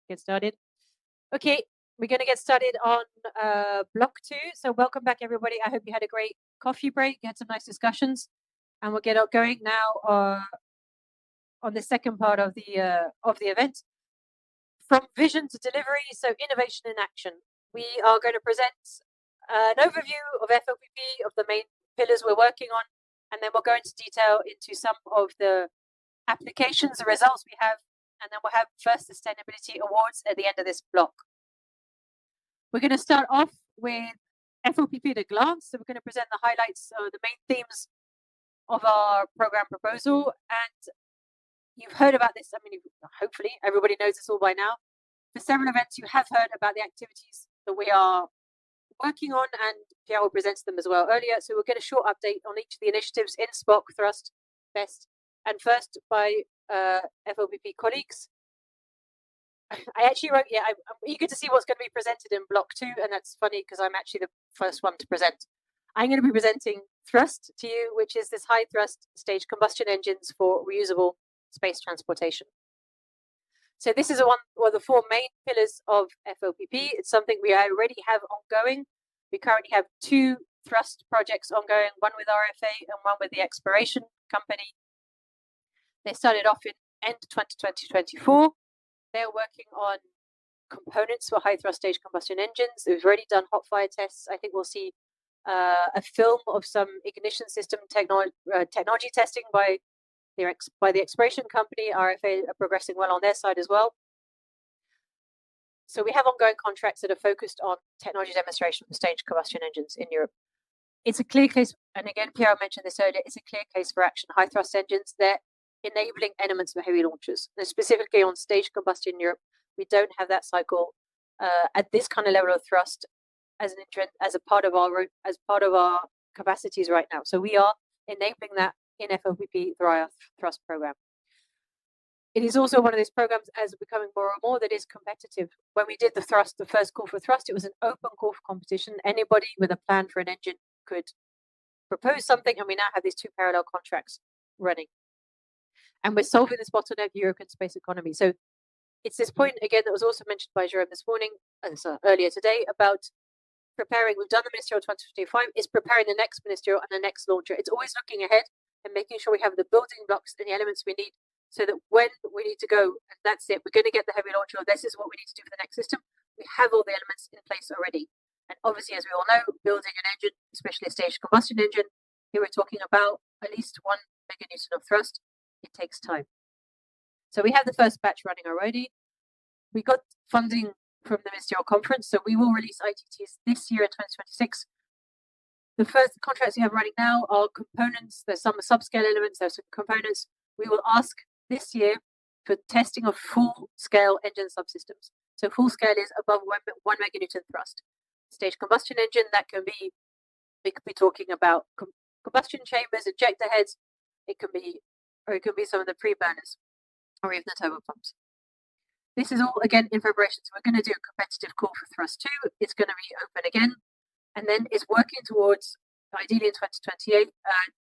get started. Okay, we're going to get started on block 2. So welcome back, everybody. I hope you had a great coffee break, you had some nice discussions, and we'll get going now on the second part of the event. From vision to delivery, so innovation in action. We are going to present an overview of FOPP, of the main pillars we're working on, and then we'll go into detail into some of the applications, the results we have, and then we'll have first sustainability awards at the end of this block. We're going to start off with FOPP at a glance. So we're going to present the highlights, the main themes of our program proposal. And you've heard about this. I mean, hopefully everybody knows this all by now. For several events, you have heard about the activities that we are working on, and Pierre will present them as well earlier. So we'll get a short update on each of the initiatives in SPOC, Thrust, BEST, and first by FOPP colleagues. I actually wrote, I'm eager to see what's going to be presented in block 2, and that's funny because I'm actually the first one to present. I'm going to be presenting Thrust to you, which is this high thrust stage combustion engines for reusable space transportation. So this is one of the 4 main pillars of FOPP. It's something we already have ongoing. We currently have 2 Thrust projects ongoing, one with RFA and one with the exploration company. They started off in end 2024. They're working on components for high thrust stage combustion engines. They've already done hot fire tests. I think we'll see a film of some ignition system technology testing by the exploration company. RFA are progressing well on their side as well. So we have ongoing contracts that are focused on technology demonstration for stage combustion engines in Europe. It's a clear case, and again, Pierre mentioned this earlier, it's a clear case for action. High thrust engines, they're enabling elements for heavy launchers. And specifically on stage combustion in Europe, we don't have that cycle at this kind of level of thrust as a part of our capacities right now. So we are enabling that in FOPP through our Thrust program. It is also one of these programs, as becoming more and more, that is competitive. When we did the first call for Thrust, it was an open call for competition. Anybody with a plan for an engine could propose something, and we now have these 2 parallel contracts running. And we're solving this bottleneck European space economy. So it's this point, again, that was also mentioned by Jerome this morning, earlier today, about preparing. We've done the ministerial 2025, it's preparing the next ministerial and the next launcher. It's always looking ahead and making sure we have the building blocks and the elements we need so that when we need to go, and that's it, we're going to get the heavy launcher, this is what we need to do for the next system, we have all the elements in place already. And obviously, as we all know, building an engine, especially a staged combustion engine, here we're talking about at least 1 meganewton of thrust. It takes time. So we have the first batch running already. We got funding from the ministerial conference, so we will release ITTs this year in 2026. The first contracts we have running now are components. There's some subscale elements, there's some components. We will ask this year for testing of full-scale engine subsystems. So full scale is above 1 meganewton thrust. Stage combustion engine, we could be talking about combustion chambers, injector heads. It could be some of the pre-burners or even the turbo pumps. This is all, again, in preparation. So we're going to do a competitive call for Thrust 2. It's going to be open again. And then it's working towards, ideally in 2028,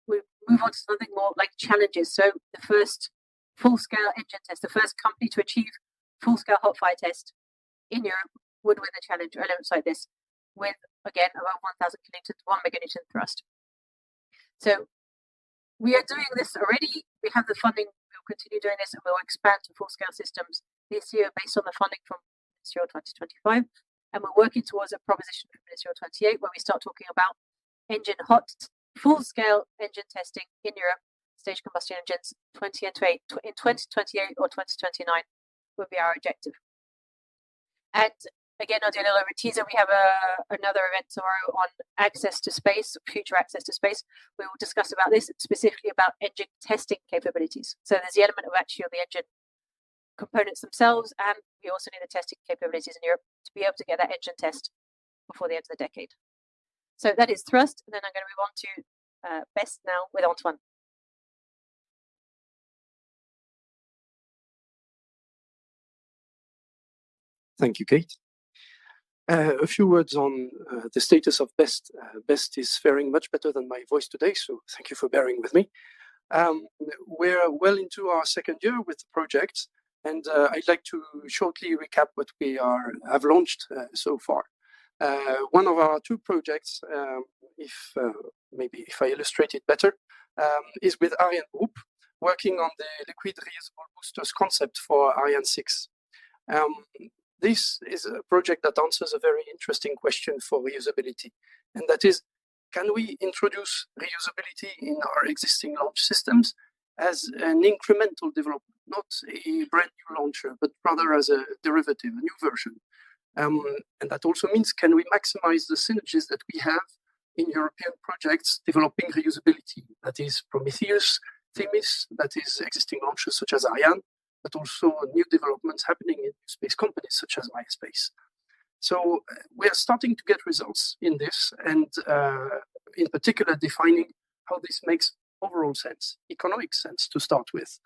we move on to something more like challenges. So the first full-scale engine test, the first company to achieve full-scale hot fire test in Europe would win the challenge, or elements like this, with, again, about 1,000 kilonewton to 1 meganewton thrust. So we are doing this already. We have the funding. We'll continue doing this, and we'll expand to full-scale systems this year based on the funding from Ministerial 2025. And we're working towards a proposition from Ministerial 28, where we start talking about full-scale engine testing in Europe, stage combustion engines, in 2028 or 2029 would be our objective. And again, I'll do a little over teaser. We have another event tomorrow on access to space, future access to space. We will discuss about this, specifically about engine testing capabilities. So there's the element of actually the engine components themselves, and we also need the testing capabilities in Europe to be able to get that engine test before the end of the decade. So that is Thrust, and then I'm going to move on to BEST now with Antoine. Thank you, Kate. A few words on the status of BEST. BEST is faring much better than my voice today, so thank you for bearing with me. We're well into our second year with the project. And I'd like to shortly recap what we have launched so far. One of our two projects, maybe if I illustrate it better, is with Ariane Group, working on the liquid reusable boosters concept for Ariane 6. This is a project that answers a very interesting question for reusability, and that is, can we introduce reusability in our existing launch systems as an incremental development, not a brand new launcher, but rather as a derivative, a new version? And that also means, can we maximize the synergies that we have in European projects developing reusability? That is Prometheus, Themis, that is existing launches such as Ariane, but also new developments happening in space companies such as MySpace. So we are starting to get results in this, and in particular defining how this makes overall sense, economic sense to start with,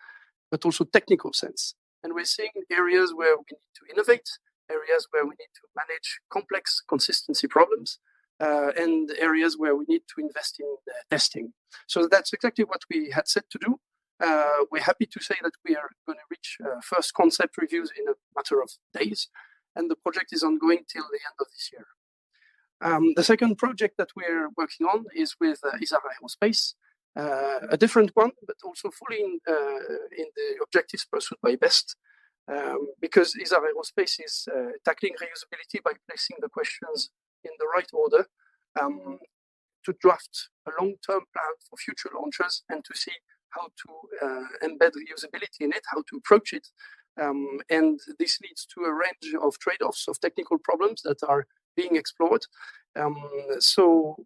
but also technical sense. And we're seeing areas where we need to innovate, areas where we need to manage complex consistency problems, and areas where we need to invest in testing. So that's exactly what we had set to do. We're happy to say that we are going to reach first concept reviews in a matter of days, and the project is ongoing till the end of this year. The second project that we're working on is with ESA Aerospace, a different one, but also fully in the objectives pursued by BEST, because ESA Aerospace is tackling reusability by placing the questions in the right order, to draft a long-term plan for future launches and to see how to embed reusability in it, how to approach it. And this leads to a range of trade-offs, of technical problems that are being explored. So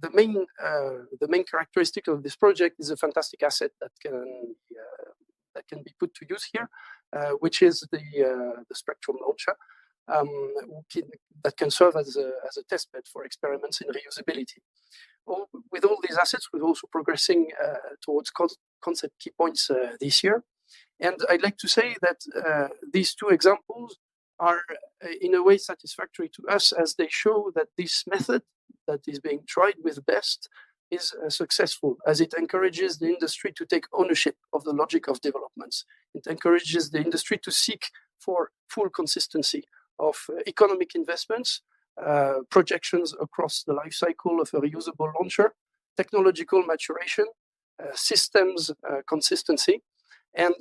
the main characteristic of this project is a fantastic asset that can be put to use here, which is the Spectrum launcher, that can serve as a test bed for experiments in reusability. With all these assets, we're also progressing towards concept key points this year. And I'd like to say that these two examples are in a way satisfactory to us, as they show that this method that is being tried with BEST is successful, as it encourages the industry to take ownership of the logic of developments. It encourages the industry to seek for full consistency of economic investments, projections across the life cycle of a reusable launcher, technological maturation, systems consistency, and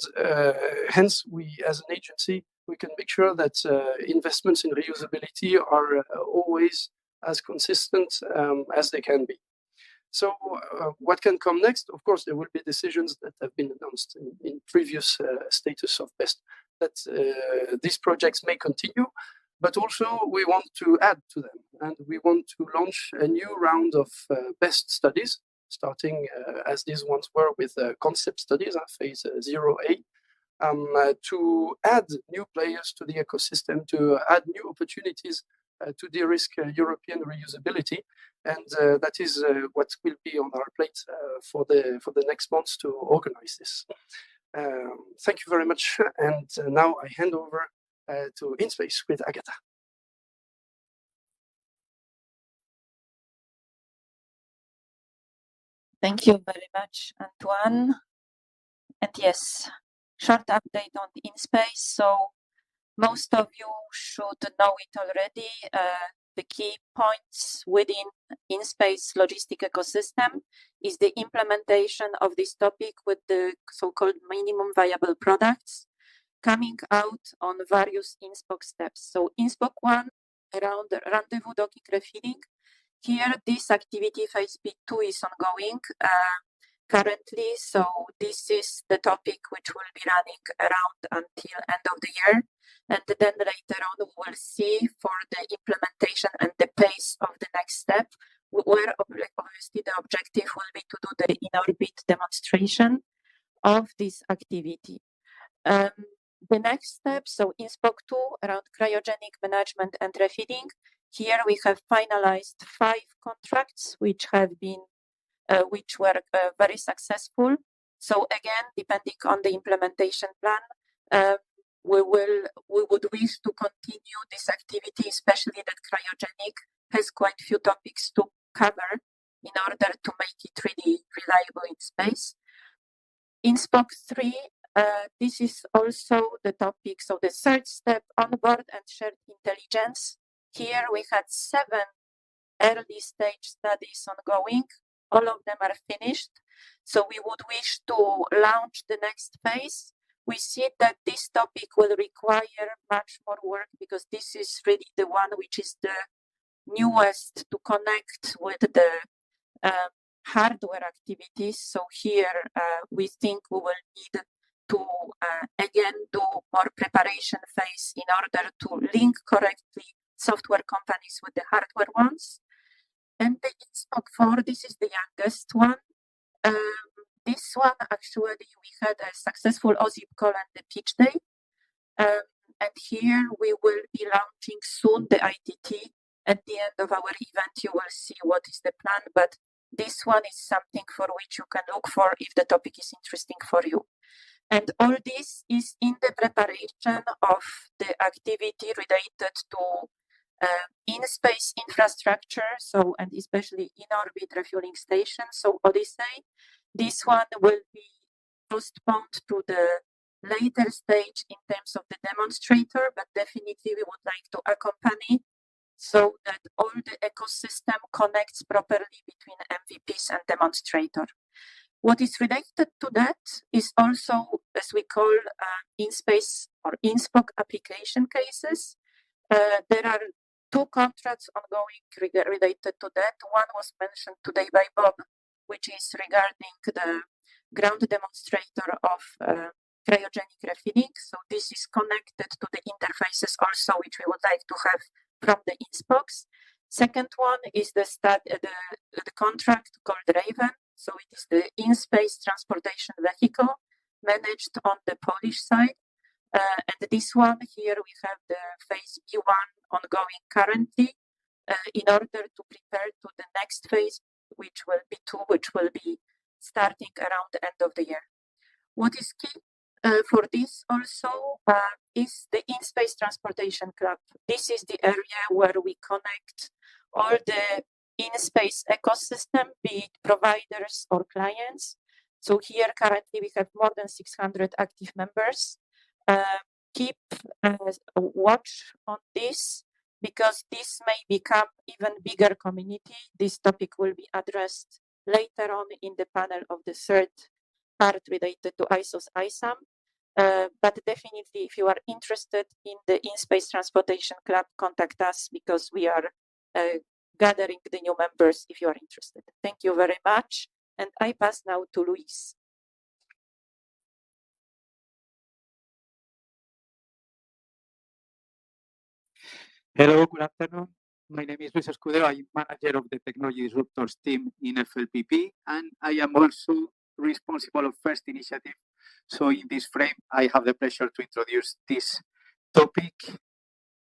hence we, as an agency, we can make sure that investments in reusability are always as consistent as they can be. So what can come next? Of course, there will be decisions that have been announced in previous status of BEST that these projects may continue, but also we want to add to them, and we want to launch a new round of BEST studies, starting as these ones were with concept studies, phase 0A, to add new players to the ecosystem, to add new opportunities to de-risk European reusability, and that is what will be on our plate for the next months to organize this. Thank you very much, and now I hand over to InSpace with Agatha. Thank you very much, Antoine. And yes, short update on InSpace. So most of you should know it already. The key points within InSpace logistic ecosystem is the implementation of this topic with the so-called minimum viable products coming out on various InSpoc steps. So InSpoc 1, around rendezvous docking refilling. Here, this activity phase P2 is ongoing currently. So this is the topic which will be running around until end of the year. And then later on, we will see for the implementation and the pace of the next step, where obviously the objective will be to do the in-orbit demonstration of this activity. The next step, so InSpoc 2 around cryogenic management and refilling. Here we have finalized 5 contracts which have been, which were very successful. So again, depending on the implementation plan, we would wish to continue this activity, especially that cryogenic has quite a few topics to cover in order to make it really reliable in space. InSpoc 3 This is also the topic. So the third step, onboard and shared intelligence. Here we had 7 early stage studies ongoing. All of them are finished. So we would wish to launch the next phase. We see that this topic will require much more work because this is really the one which is the newest to connect with the hardware activities. So here we think we will need to again do more preparation phase in order to link correctly software companies with the hardware ones. And the INSPOC 4, this is the youngest one. This one, actually, we had a successful OZIP call and the pitch day. And here we will be launching soon the ITT. At the end of our event, you will see what is the plan, but this one is something for which you can look for if the topic is interesting for you. And all this is in the preparation of the activity related to in-space infrastructure, so and especially in-orbit refueling stations, so Odyssey. This one will be postponed to the later stage in terms of the demonstrator, but definitely we would like to accompany so that all the ecosystem connects properly between MVPs and demonstrator. What is related to that is also, as we call in-space or INSPOC application cases. There are 2 contracts ongoing related to that. One was mentioned today by Bob, which is regarding the ground demonstrator of cryogenic refueling. So this is connected to the interfaces also, which we would like to have from the INSPOCs. Second one is the contract called Raven. So it is the in-space transportation vehicle managed on the Polish side. And this one here, we have the phase B1 ongoing currently in order to prepare to the next phase, which will be 2, which will be starting around the end of the year. What is key for this also is the in-space transportation club. This is the area where we connect all the in-space ecosystem, be it providers or clients. So here currently we have more than 600 active members. Keep a watch on this because this may become even bigger community. This topic will be addressed later on in the panel of the third part related to ISO's ISAM. But definitely, if you are interested in the in-space transportation club, contact us because we are gathering the new members if you are interested. Thank you very much. And I pass now to Luis. Hello, good afternoon. My name is Luis Escudero. I'm manager of the Technology Disruptors team in FLPP, and I am also responsible of First Initiative. So in this frame, I have the pleasure to introduce this topic,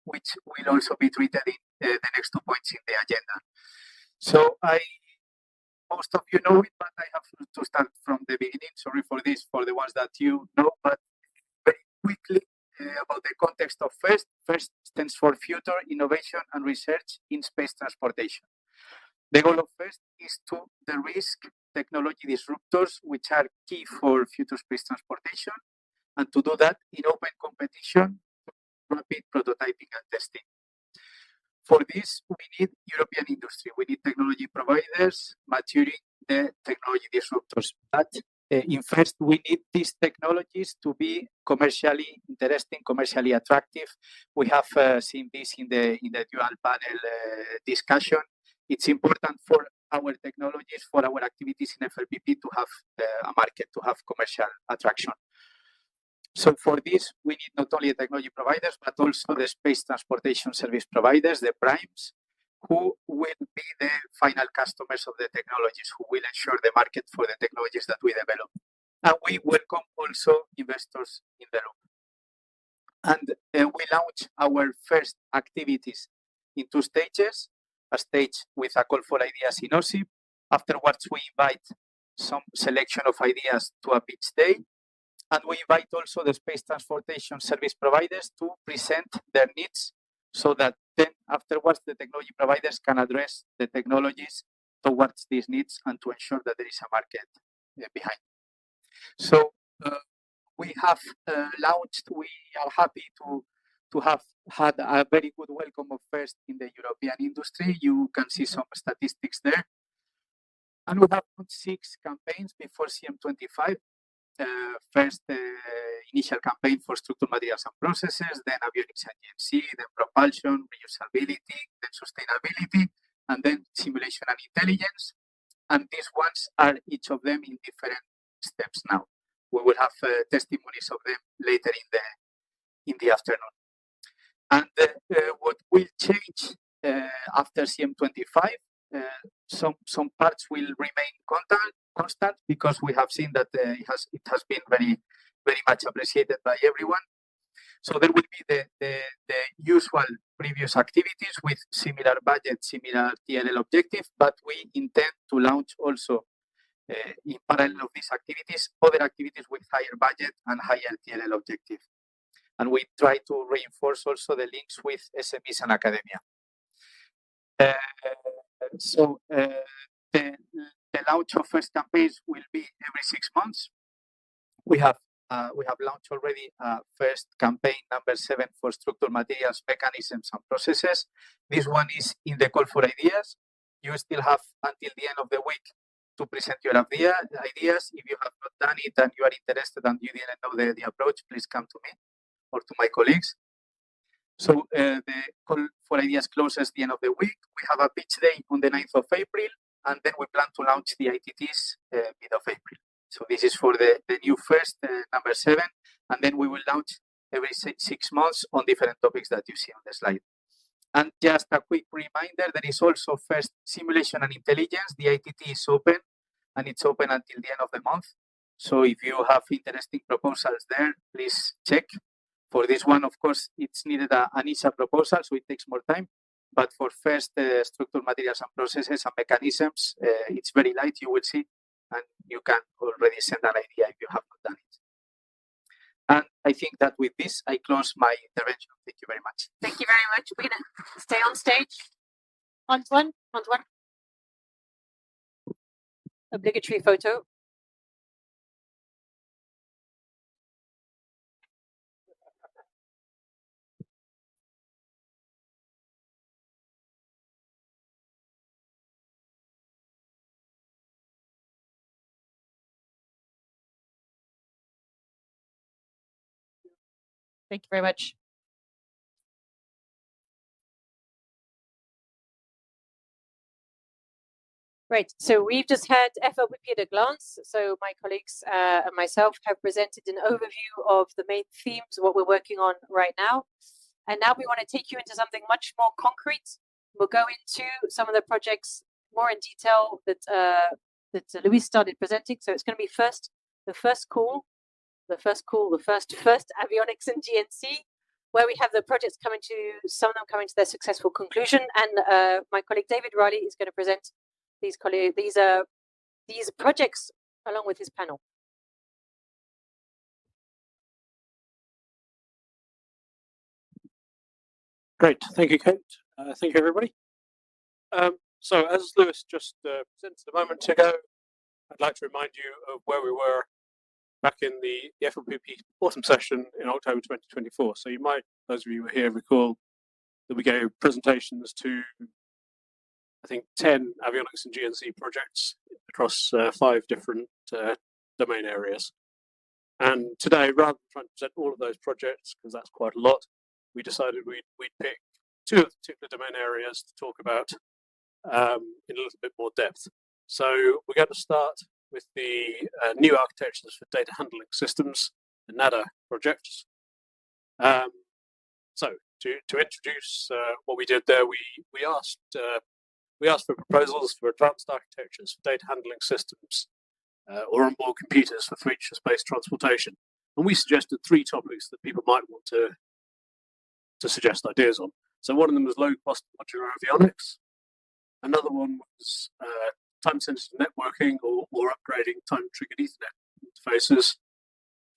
which will also be treated in the next 2 points in the agenda. So most of you know it, but I have to start from the beginning. Sorry for this, for the ones that you know, but very quickly about the context of FIRST. FIRST stands for Future Innovation and Research in Space Transportation. The goal of FIRST is to de-risk technology disruptors, which are key for future space transportation, and to do that in open competition, rapid prototyping and testing. For this, we need European industry. We need technology providers maturing the technology disruptors. But in FIRST, we need these technologies to be commercially interesting, commercially attractive. We have seen this in the dual panel discussion. It's important for our technologies, for our activities in FLPP to have a market, to have commercial attraction. So for this, we need not only the technology providers, but also the space transportation service providers, the primes, who will be the final customers of the technologies, who will ensure the market for the technologies that we develop. And we welcome also investors in the loop. And we launch our first activities in 2 stages, a stage with a call for ideas in OSIP. Afterwards, we invite some selection of ideas to a pitch day. And we invite also the space transportation service providers to present their needs so that then afterwards the technology providers can address the technologies towards these needs and to ensure that there is a market behind. So we have launched, we are happy to have had a very good welcome of FIRST in the European industry. You can see some statistics there. And we have 6 campaigns before CM25. First, initial campaign for structural materials and processes, then avionics and GNC, then propulsion, reusability, then sustainability, and then simulation and intelligence. And these ones are each of them in different steps now. We will have testimonies of them later in the afternoon. And what will change after CM25, some parts will remain constant because we have seen that it has been very much appreciated by everyone. So there will be the usual previous activities with similar budget, similar TLL objective, but we intend to launch also in parallel of these activities, other activities with higher budget and higher TLL objective. And we try to reinforce also the links with SMEs and academia. So the launch of first campaigns will be every 6 months. We have launched already first campaign number 7 for structural materials, mechanisms, and processes. This one is in the call for ideas. You still have until the end of the week to present your ideas. If you have not done it and you are interested and you didn't know the approach, please come to me or to my colleagues. So the call for ideas closes the end of the week. We have a pitch day on the 9th of April, and then we plan to launch the ITTs mid of April. So this is for the new first, number 7, and then we will launch every 6 months on different topics that you see on the slide. And just a quick reminder, there is also first simulation and intelligence. The ITT is open, and it's open until the end of the month. So if you have interesting proposals there, please check. For this one, of course, it's needed an ISA proposal, so it takes more time. But for first structural materials and processes and mechanisms, it's very light, you will see, and you can already send an idea if you have not done it. And I think that with this, I close my intervention. Thank you very much. Thank you very much. We're going to stay on stage. Antoine. Obligatory photo. Thank you very much. Right, so we've just had FLPP at a glance. So my colleagues and myself have presented an overview of the main themes of what we're working on right now. And now we want to take you into something much more concrete. We'll go into some of the projects more in detail that Luis started presenting. So it's going to be first avionics and GNC, where we have the projects some of them coming to their successful conclusion. And my colleague David Riley is going to present these projects along with his panel. Great, thank you, Kate. Thank you, everybody. So as Lewis just presented a moment ago, I'd like to remind you of where we were back in the FLPP autumn session in October 2024. So you might, those of you who were here, recall that we gave presentations to, I think, 10 avionics and GNC projects across 5 different domain areas. And today, rather than trying to present all of those projects, because that's quite a lot, we decided we'd pick 2 of the particular domain areas to talk about in a little bit more depth. So we're going to start with the new architectures for data handling systems, the NADA projects. So to introduce what we did there, we asked for proposals for advanced architectures for data handling systems or onboard computers for future space transportation. And we suggested 3 topics that people might want to suggest ideas on. So one of them was low-cost modular avionics. Another one was time-sensitive networking or upgrading time-triggered Ethernet interfaces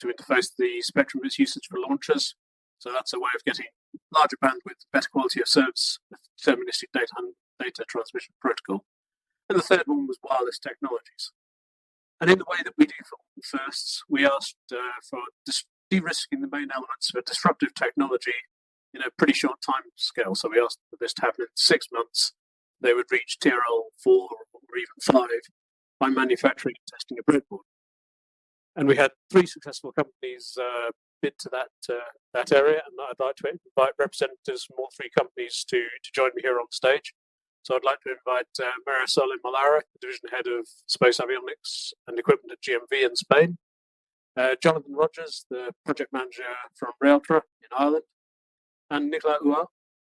to interface the spectrum of its usage for launchers. So that's a way of getting larger bandwidth, better quality of service with deterministic data transmission protocol. And the third one was wireless technologies. And in the way that we do for firsts, we asked for de-risking the main elements of a disruptive technology in a pretty short time scale. So we asked for this to happen in 6 months. They would reach TRL 4 or even 5 by manufacturing and testing a breadboard. And we had 3 successful companies bid to that area, and I'd like to invite representatives from all 3 companies to join me here on stage. So I'd like to invite Marisol Malara, the division head of space avionics and equipment at GMV in Spain, Jonathan Rogers, the project manager from Realtra in Ireland, and Nicolas Huard,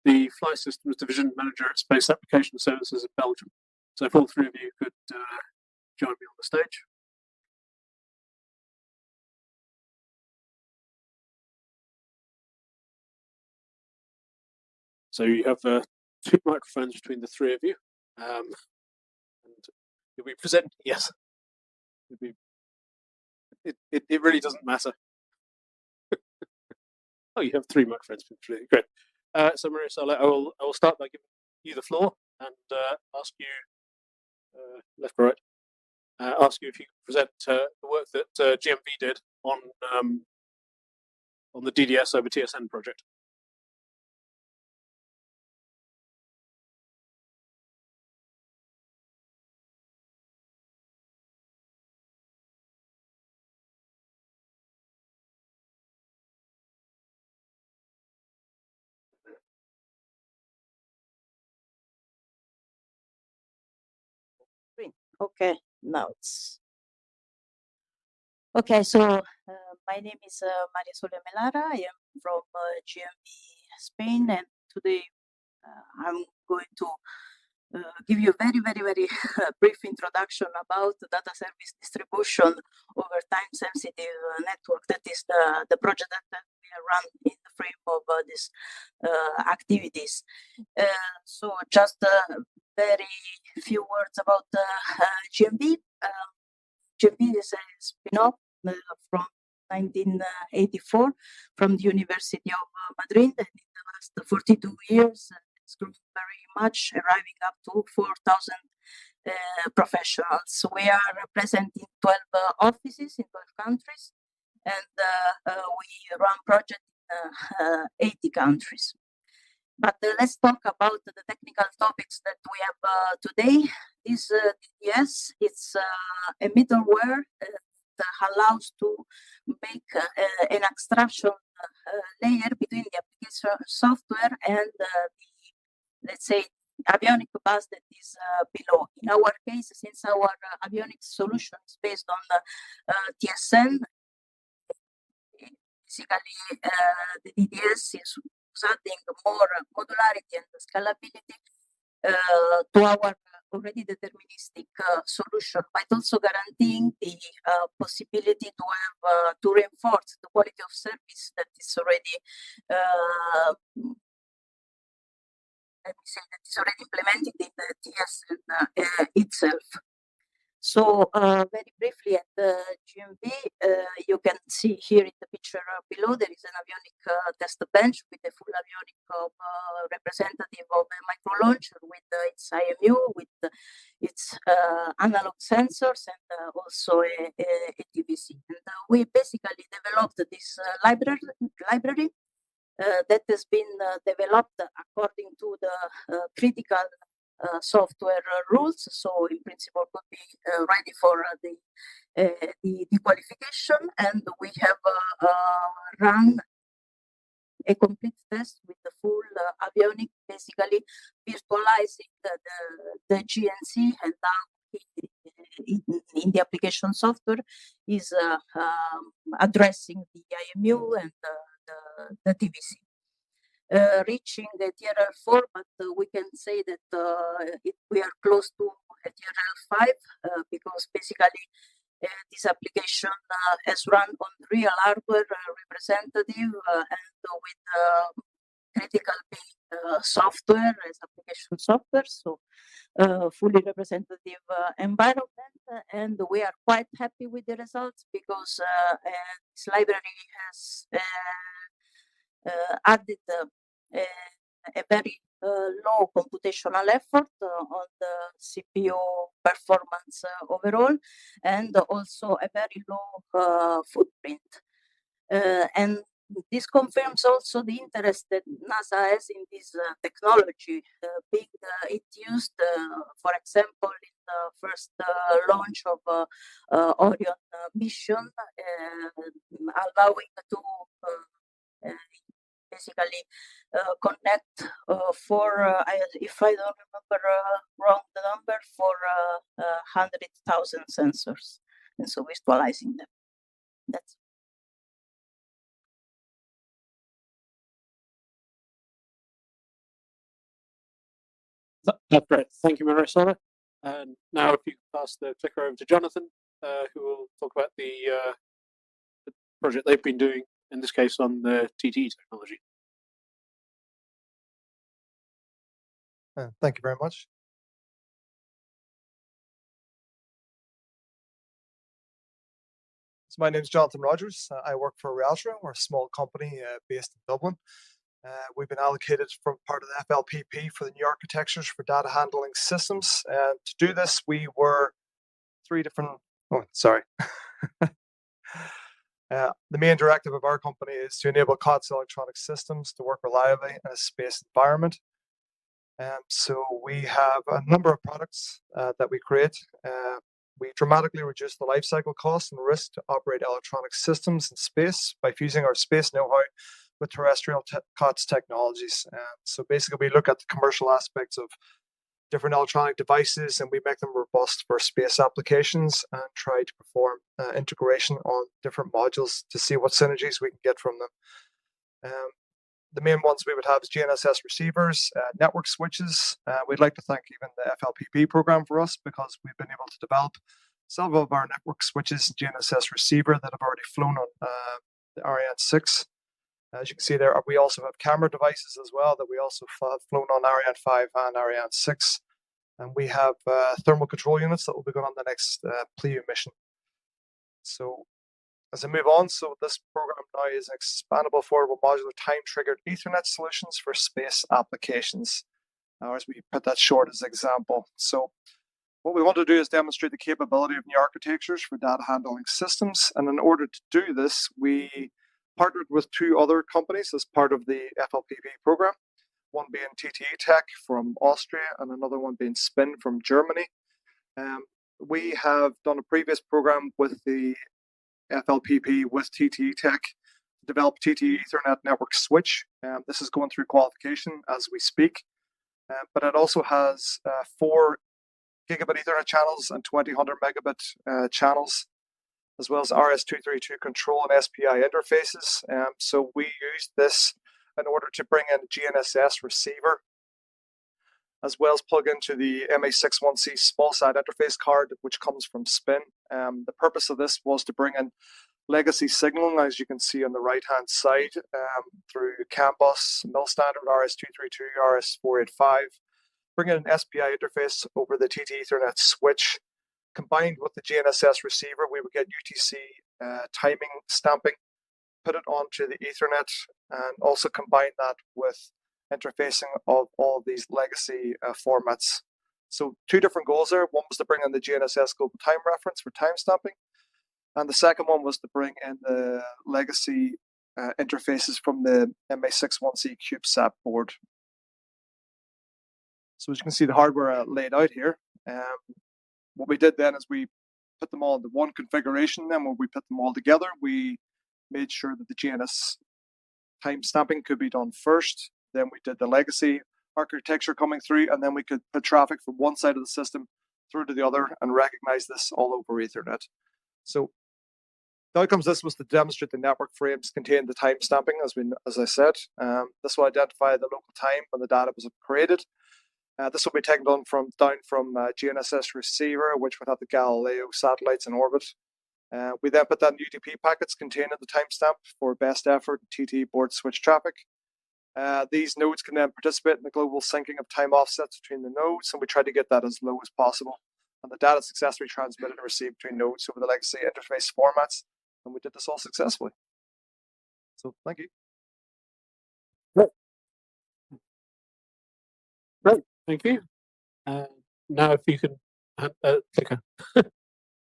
the flight systems division manager at Space Application Services in Belgium. So if all 3 of you could join me on the stage. So you have 2 microphones between the 3 of you. And you'll be presenting, yes. It really doesn't matter. Oh, you have 3 microphones. Great. So Marisol, I will start by giving you the floor and ask you, left or right, ask you if you could present the work that GMV did on the DDS over TSN project. Okay, now it's okay. So my name is Maria Sole Melara. I am from GMV Spain, and today I'm going to give you a very brief introduction about data service distribution over time-sensitive network. That is the project that we run in the frame of these activities. So just very few words about GMV. GMV is a spin-off from 1984 from the University of Madrid, and in the last 42 years it's grown very much, arriving up to 4,000 professionals. We are present in 12 offices in 12 countries, and we run projects in 80 countries. But let's talk about the technical topics that we have today. This DDS, it's a middleware that allows to make an abstraction layer between the application software and the, let's say, avionic bus that is below. In our case, since our avionics solution is based on TSN, basically the DDS is adding more modularity and scalability to our already deterministic solution, but also guaranteeing the possibility to have to reinforce the quality of service that is already let me say that is already implemented in the TSN itself. So very briefly at the GMV, you can see here in the picture below, there is an avionic test bench with a full avionic representative of a micro launcher with its IMU, with its analog sensors, and also a TVC. And we basically developed this library that has been developed according to the critical software rules, so in principle could be ready for the qualification, and we have run a complete test with the full avionic, basically virtualizing the GNC and how in the application software is addressing the IMU and the TVC. Reaching the TRL 4, but we can say that we are close to a TRL 5 because basically this application has run on real hardware representative and with critical software as application software, so fully representative environment, and we are quite happy with the results because this library has added a very low computational effort on the CPU performance overall, and also a very low footprint. And this confirms also the interest that NASA has in this technology, being it used, for example, in the first launch of Orion mission, allowing to basically connect for, if I don't remember wrong the number, for 100,000 sensors, and so visualizing them. That's That's great. Thank you, Marisol. And now if you could pass the clicker over to Jonathan, who will talk about the project they've been doing, in this case on the TTE technology. Thank you very much. So my name is Jonathan Rogers. I work for Realtra. We're a small company based in Dublin. We've been allocated from part of the FLPP for the new architectures for data handling systems. And to do this, we were three different. Oh, sorry. The main directive of our company is to enable COTS electronic systems to work reliably in a space environment. So we have a number of products that we create. We dramatically reduce the life cycle costs and risk to operate electronic systems in space by fusing our space know-how with terrestrial COTS technologies. So basically, we look at the commercial aspects of different electronic devices and we make them robust for space applications and try to perform integration on different modules to see what synergies we can get from them. The main ones we would have is GNSS receivers, network switches. We'd like to thank even the FLPP program for us because we've been able to develop several of our network switches and GNSS receiver that have already flown on the Ariane 6. As you can see there, we also have camera devices as well that we also have flown on Ariane 5 and Ariane 6. And we have thermal control units that will be going on the next PLEU mission. So as I move on, so this program now is an expandable, affordable, modular, time-triggered Ethernet solutions for space applications, or as we put that short as example. So what we want to do is demonstrate the capability of new architectures for data handling systems. And in order to do this, we partnered with two other companies as part of the FLPP program, one being TTE Tech from Austria and another one being Spin from Germany. We have done a previous program with the FLPP with TTE Tech to develop TTE Ethernet network switch. This is going through qualification as we speak, but it also has 4 gigabit Ethernet channels and 200 megabit channels, as well as RS-232 control and SPI interfaces. So we used this in order to bring in a GNSS receiver, as well as plug into the MA61C small side interface card, which comes from Spin. The purpose of this was to bring in legacy signaling, as you can see on the right-hand side, through CAN bus, mil standard, RS-232, RS-485, bring in an SPI interface over the TT Ethernet switch. Combined with the GNSS receiver, we would get UTC timing stamping, put it onto the Ethernet, and also combine that with interfacing of all of these legacy formats. So 2 different goals there. One was to bring in the GNSS global time reference for time stamping, and the second one was to bring in the legacy interfaces from the MA61C CubeSat board. So as you can see, the hardware laid out here. What we did then is we put them all into one configuration. Then when we put them all together, we made sure that the GNSS time stamping could be done first. Then we did the legacy architecture coming through, and then we could put traffic from one side of the system through to the other and recognize this all over Ethernet. So the outcomes of this was to demonstrate the network frames contain the time stamping, as I said. This will identify the local time when the data was created. This will be taken down from GNSS receiver, which would have the Galileo satellites in orbit. We then put that in UDP packets containing the timestamp for best effort TT board switch traffic. These nodes can then participate in the global syncing of time offsets between the nodes, and we try to get that as low as possible. And the data successfully transmitted and received between nodes over the legacy interface formats, and we did this all successfully. So thank you. Great, thank you. Now, if you can hand clicker, if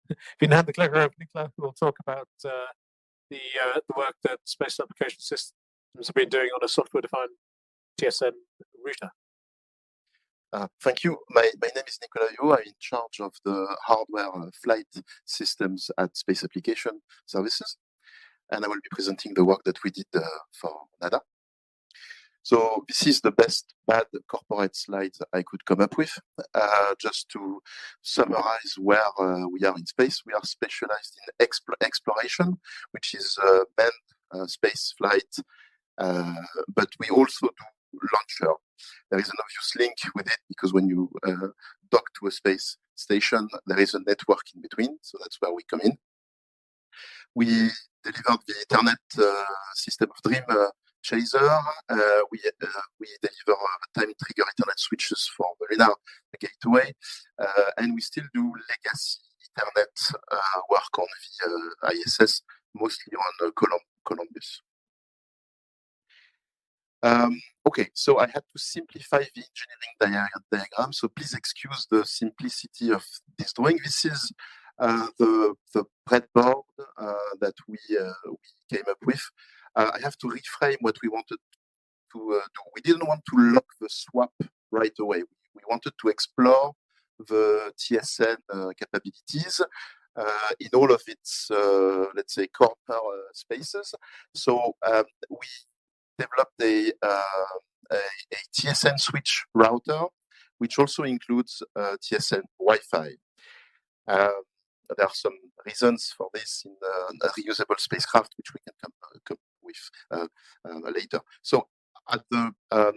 you can hand the clicker over, Nicola, we'll talk about the work that Space Application Systems have been doing on a software-defined TSN router. Thank you. My name is Nicolas Yo. I'm in charge of the hardware flight systems at Space Application Services, and I will be presenting the work that we did for NADA. So this is the best bad corporate slide I could come up with. Just to summarize where we are in space, we are specialized in exploration, which is manned space flight, but we also do launcher. There is an obvious link with it because when you dock to a space station, there is a network in between, so that's where we come in. We delivered the Ethernet system of Dream Chaser. We deliver time trigger Ethernet switches for the Lunar Gateway, and we still do legacy Ethernet work on the ISS, mostly on Columbus. Okay, so I had to simplify the engineering diagram, so please excuse the simplicity of this drawing. This is the breadboard that we came up with. I have to reframe what we wanted to do. We didn't want to lock the swap right away. We wanted to explore the TSN capabilities in all of its, let's say, corner spaces. So we developed a TSN switch router, which also includes TSN Wi-Fi. There are some reasons for this in a reusable spacecraft, which we can come with later. So at the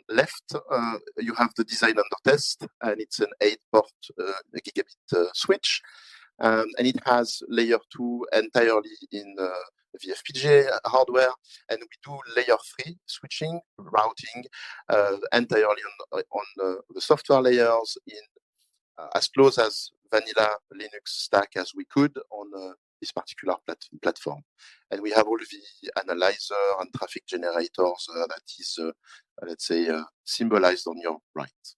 left, you have the design under test, and it's an 8-port gigabit switch. And it has layer 2 entirely in the FPGA hardware, and we do layer 3 switching, routing entirely on the software layers in as close as vanilla Linux stack as we could on this particular platform. And we have all the analyzer and traffic generators that is, let's say, symbolized on your right.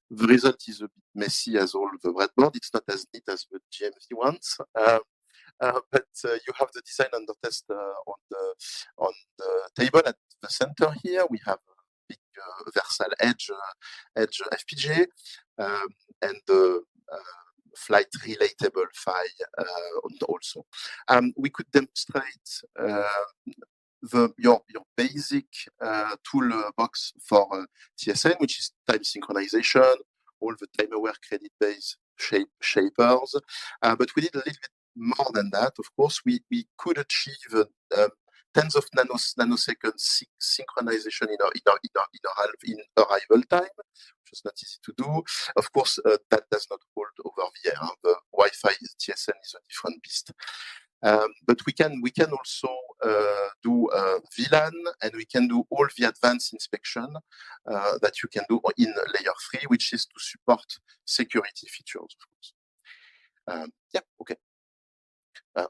The result is a bit messy as all the breadboard. It's not as neat as the GMT ones, but you have the design under test on the table at the center here. We have a big Versal Edge FPGA and the flight relatable PHY also. We could demonstrate your basic toolbox for TSN, which is time synchronization, all the time-aware credit-based shapers. But we did a little bit more than that. Of course, we could achieve tens of nanoseconds synchronization in arrival time, which is not easy to do. Of course, that does not hold over the air. The Wi-Fi TSN is a different beast. But we can also do VLAN, and we can do all the advanced inspection that you can do in layer 3, which is to support security features, of course. Yeah, okay.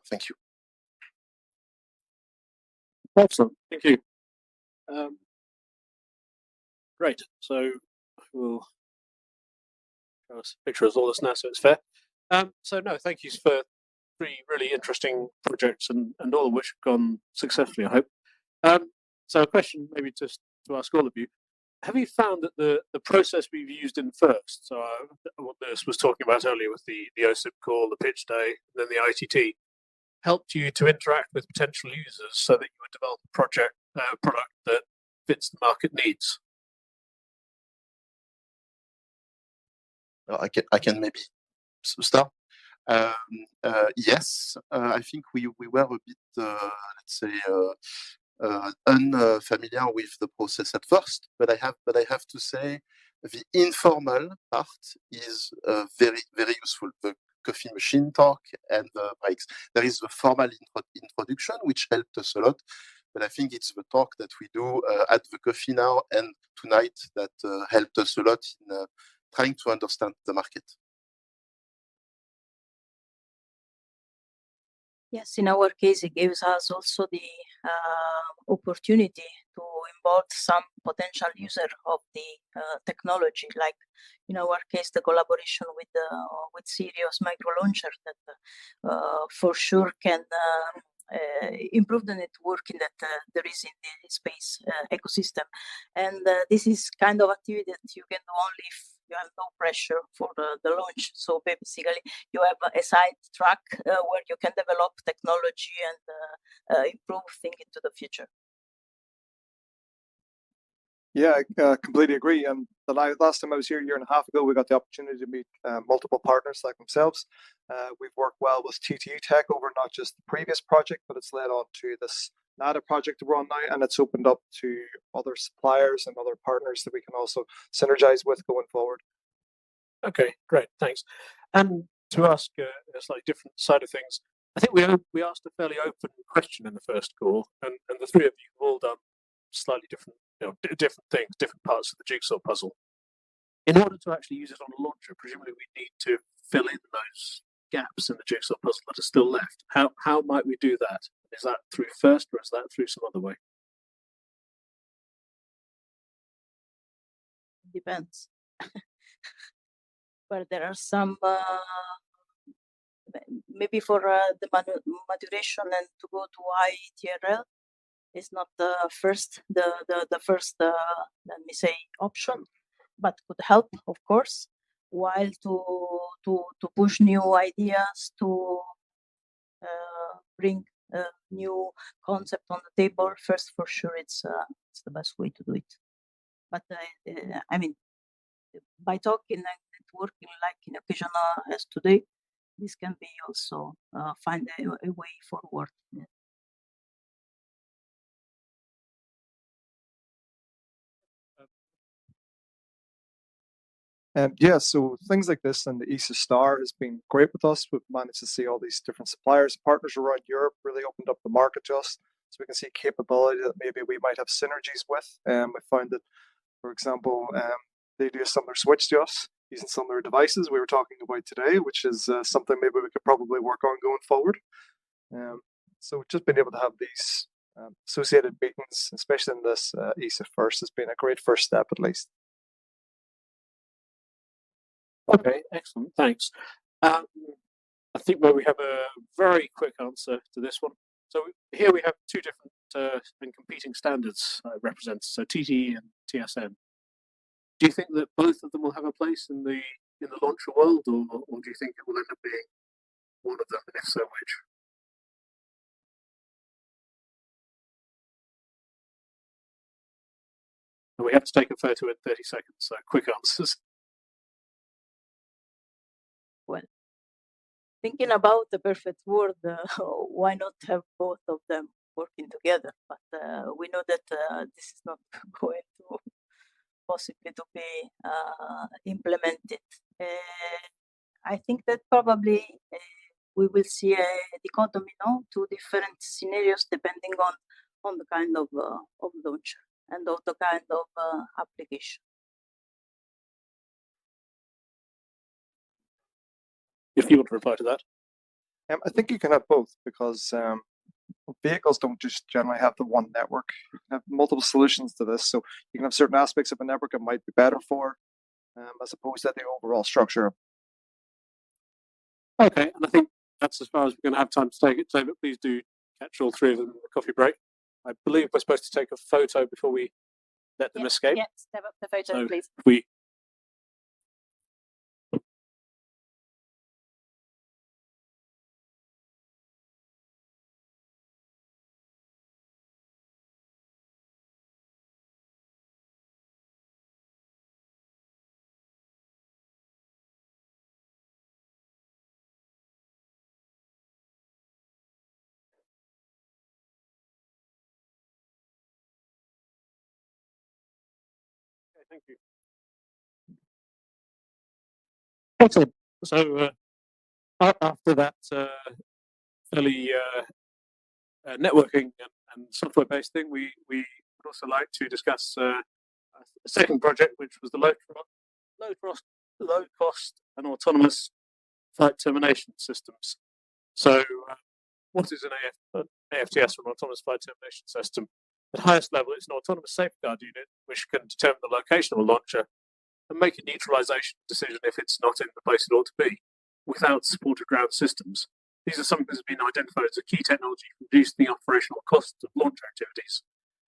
Thank you. Excellent, thank you. Great, so I will show us a picture of all this now so it's fair. So no, thank you for 3 really interesting projects and all of which have gone successfully, I hope. So a question maybe just to ask all of you. Have you found that the process we've used in FIRST, so what Lewis was talking about earlier with the OSIP call, the pitch day, and then the ITT, helped you to interact with potential users so that you would develop a product that fits the market needs? I can maybe start. Yes, I think we were a bit, let's say, unfamiliar with the process at first, but I have to say the informal part is very, very useful. The coffee machine talk and the breaks. There is the formal introduction, which helped us a lot, but I think it's the talk that we do at the coffee now and tonight that helped us a lot in trying to understand the market. Yes, in our case, it gives us also the opportunity to involve some potential user of the technology, like in our case, the collaboration with Sirius micro launcher that for sure can improve the networking that there is in the space ecosystem. And this is kind of activity that you can do only if you have no pressure for the launch. So basically, you have a side track where you can develop technology and improve things into the future. Yeah, I completely agree. And the last time I was here a year and a half ago, we got the opportunity to meet multiple partners like themselves. We've worked well with TTU Tech over not just the previous project, but it's led on to this NADA project we're on now, and it's opened up to other suppliers and other partners that we can also synergize with going forward. Okay, great, thanks. And to ask a slightly different side of things, I think we asked a fairly open question in the first call, and the three of you have all done slightly different, different things, different parts of the jigsaw puzzle. In order to actually use it on a launcher, presumably we need to fill in those gaps in the jigsaw puzzle that are still left. How might we do that? Is that through FIRST, or is that through some other way? Depends. But there are some maybe for the maturation and to go to ITRL is not the first let me say option, but could help, of course. While to push new ideas, to bring new concept on the table, FIRST for sure it's the best way to do it. But I mean, by talking and networking like in occasion as today, this can be also find a way forward. Yeah, so things like this and the ESA Star has been great with us. We've managed to see all these different suppliers, partners around Europe, really opened up the market to us. So we can see capability that maybe we might have synergies with. We found that, for example, they do a similar switch to us using some of their devices we were talking about today, which is something maybe we could probably work on going forward. So just being able to have these associated meetings, especially in this ESA FIRST, has been a great first step at least. Okay, excellent, thanks. I think we have a very quick answer to this one. So here we have two different and competing standards represented, so TTE and TSN. Do you think that both of them will have a place in the launcher world, or do you think it will end up being one of them, and if so, which? And we have to take a photo in 30 seconds, so quick answers. Well, thinking about the perfect world, why not have both of them working together? But we know that this is not going to possibly to be implemented. I think that probably we will see a dichotomy, no, two different scenarios depending on the kind of launcher and of the kind of application. If you want to reply to that. I think you can have both because vehicles don't just generally have the one network. You can have multiple solutions to this. So you can have certain aspects of a network that might be better for as opposed to the overall structure. Okay, and I think that's as far as we're going to have time to take it. So please do catch all three of them in the coffee break. I believe we're supposed to take a photo before we let them escape. Yeah, step up the photo, So please. we thank you. Excellent. So after that fairly networking and software-based thing, we would also like to discuss a second project, which was the low cost and autonomous flight termination systems. So what is an AFTS, or an autonomous flight termination system? At highest level, it's an autonomous safeguard unit which can determine the location of a launcher and make a neutralization decision if it's not in the place it ought to be, without support of ground systems. These are something that's been identified as a key technology for reducing the operational costs of launch activities,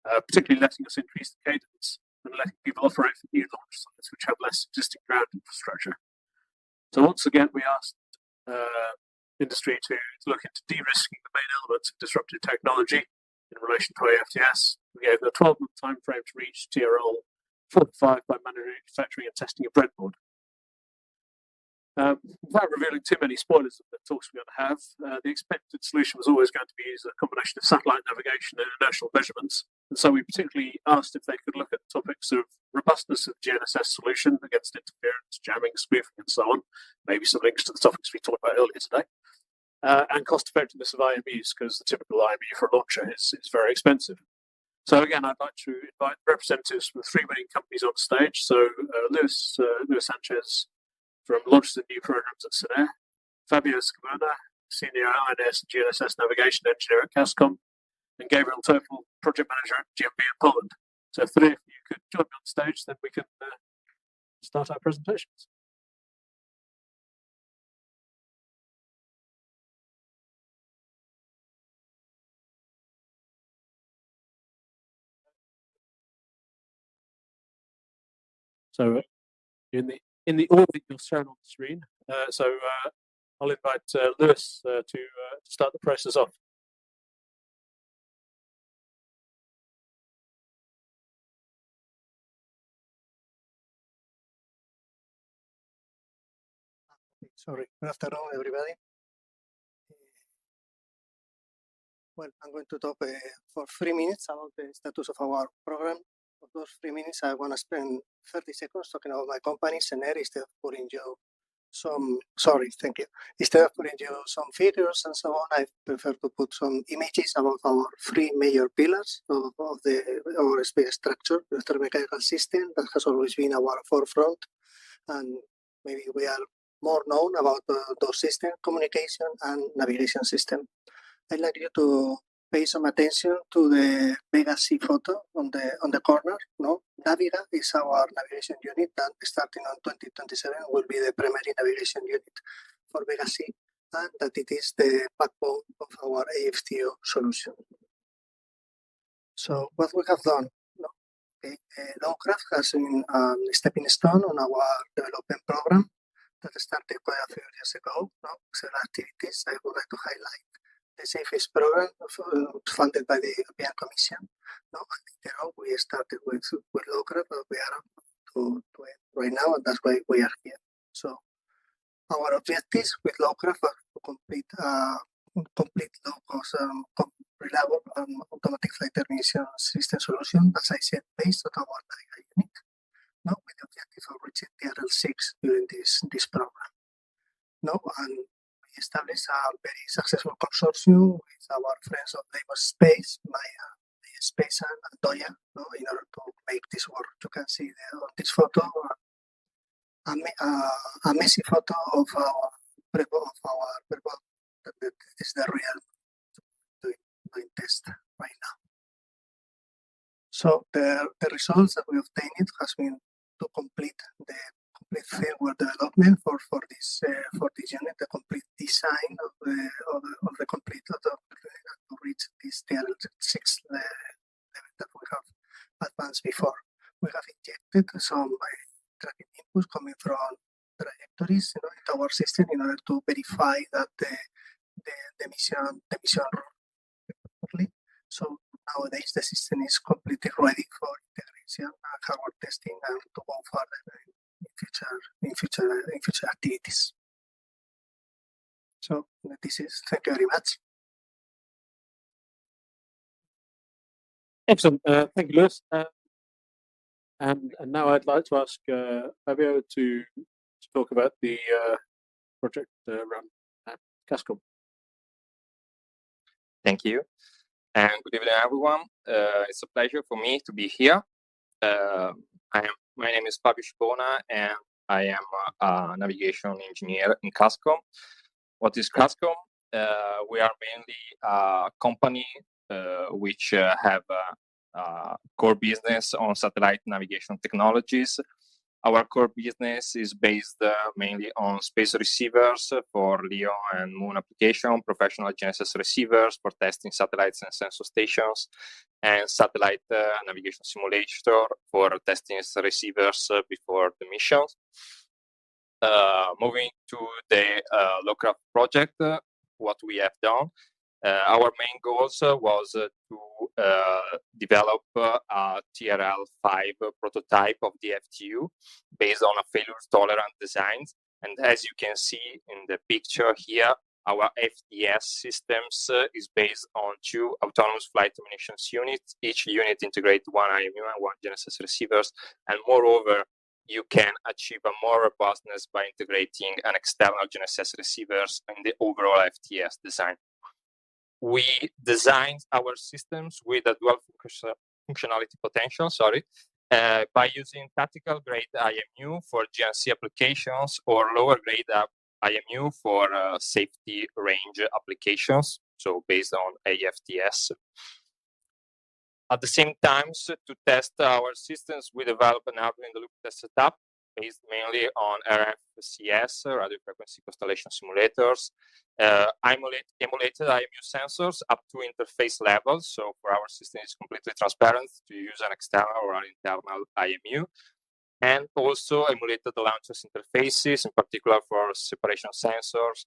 particularly letting us increase the cadence and letting people operate from new launch sites which have less existing ground infrastructure. So once again, we asked industry to look into de-risking the main elements of disruptive technology in relation to AFTS. We gave them a 12-month time frame to reach TRL 45 by manufacturing and testing a breadboard. Without revealing too many spoilers of the talks we're going to have, the expected solution was always going to be a combination of satellite navigation and inertial measurements. And so we particularly asked if they could look at topics of robustness of GNSS solution against interference, jamming, spoofing, and so on. Maybe some links to the topics we talked about earlier today. And cost effectiveness of IMUs, because the typical IMU for a launcher is very expensive. So again, I'd like to invite representatives from the three winning companies on stage. So Luis Sanchez from Launches and New Programs at Sinair, Fabio Scavona, Senior INS and GNSS Navigation Engineer at Cascom, and Gabriel Topel, Project Manager at GMB in Poland. So if three of you could join me on stage, then we can start our presentations. So in the order you're shown on the screen. I'll invite Luis to start the process off. Sorry. Good afternoon, everybody. Well, I'm going to talk for 3 minutes about the status of our program. For those 3 minutes, I want to spend 30 seconds talking about my company, Sinair, instead of putting you Instead of putting you some figures and so on, I prefer to put some images about our three major pillars of our space structure, the electromechanical system that has always been our forefront. And maybe we are more known about those systems, communication and navigation system. I'd like you to pay some attention to the Vega C photo on the corner. No, Naviga is our navigation unit that starting on 2027 will be the primary navigation unit for Vega C, and that it is the backbone of our AFTO solution. So what we have done, Lowcraft has been a stepping stone on our development program that started quite a few years ago. Several activities I would like to highlight. The safest program funded by the European Commission. Later on, we started with Lowcraft, but we are to it right now, and that's why we are here. So our objectives with Lowcraft are to complete low-cost, reliable, automatic flight termination system solution, as I said, based on our Naviga unit. With the objective of reaching TRL6 during this program. And we established a very successful consortium with our friends of Labor Space, Maya Space and Doya, in order to make this work. You can see on this photo a messy photo of our breadboard. That is the real doing test right now. So the results that we obtained has been to complete the complete firmware development for this unit, the complete design of the complete to reach this TRL6 level that we have advanced before. We have injected some tracking inputs coming from trajectories into our system in order to verify that the mission runs properly. So nowadays the system is completely ready for integration and hardware testing and to go further in future activities. So this is, thank you very much. Excellent, thank you, Luis. And now I'd like to ask Fabio to talk about the project run at Cascom. Thank you, and good evening, everyone. It's a pleasure for me to be here. My name is Fabio Scavona, and I am a navigation engineer in Cascom. What is Cascom? We are mainly a company which have core business on satellite navigation technologies. Our core business is based mainly on space receivers for LEO and Moon application, professional GNSS receivers for testing satellites and sensor stations, and satellite navigation simulator for testing receivers before the missions. Moving to the local project, what we have done. Our main goals was to develop a TRL5 prototype of the FTU based on a failure-tolerant design. And as you can see in the picture here, our FDS systems is based on 2 autonomous flight terminations units. Each unit integrates 1 IMU and 1 GNSS receivers, and moreover, you can achieve a more robustness by integrating an external GNSS receivers in the overall FTS design. We designed our systems with a dual functionality potential, by using tactical grade IMU for GNC applications or lower grade IMU for safety range applications, so based on AFTS. At the same time, to test our systems, we developed an hardware-in-the-loop test setup based mainly on RFCS, radio frequency constellation simulators, emulated IMU sensors up to interface levels. So for our system, it's completely transparent to use an external or an internal IMU. And also emulated the launcher's interfaces, in particular for separation sensors,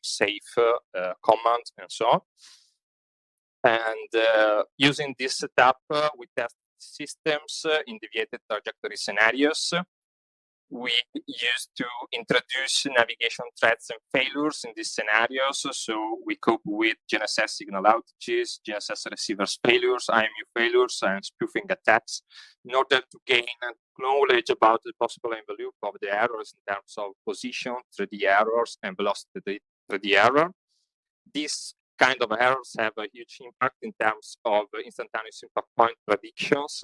safe commands, and so on. And using this setup, we test systems in deviated trajectory scenarios. We used to introduce navigation threats and failures in these scenarios. So we cope with GNSS signal outages, GNSS receivers failures, IMU failures, and spoofing attacks in order to gain knowledge about the possible envelope of the errors in terms of position, 3D errors, and velocity 3D error. These kind of errors have a huge impact in terms of instantaneous impact point predictions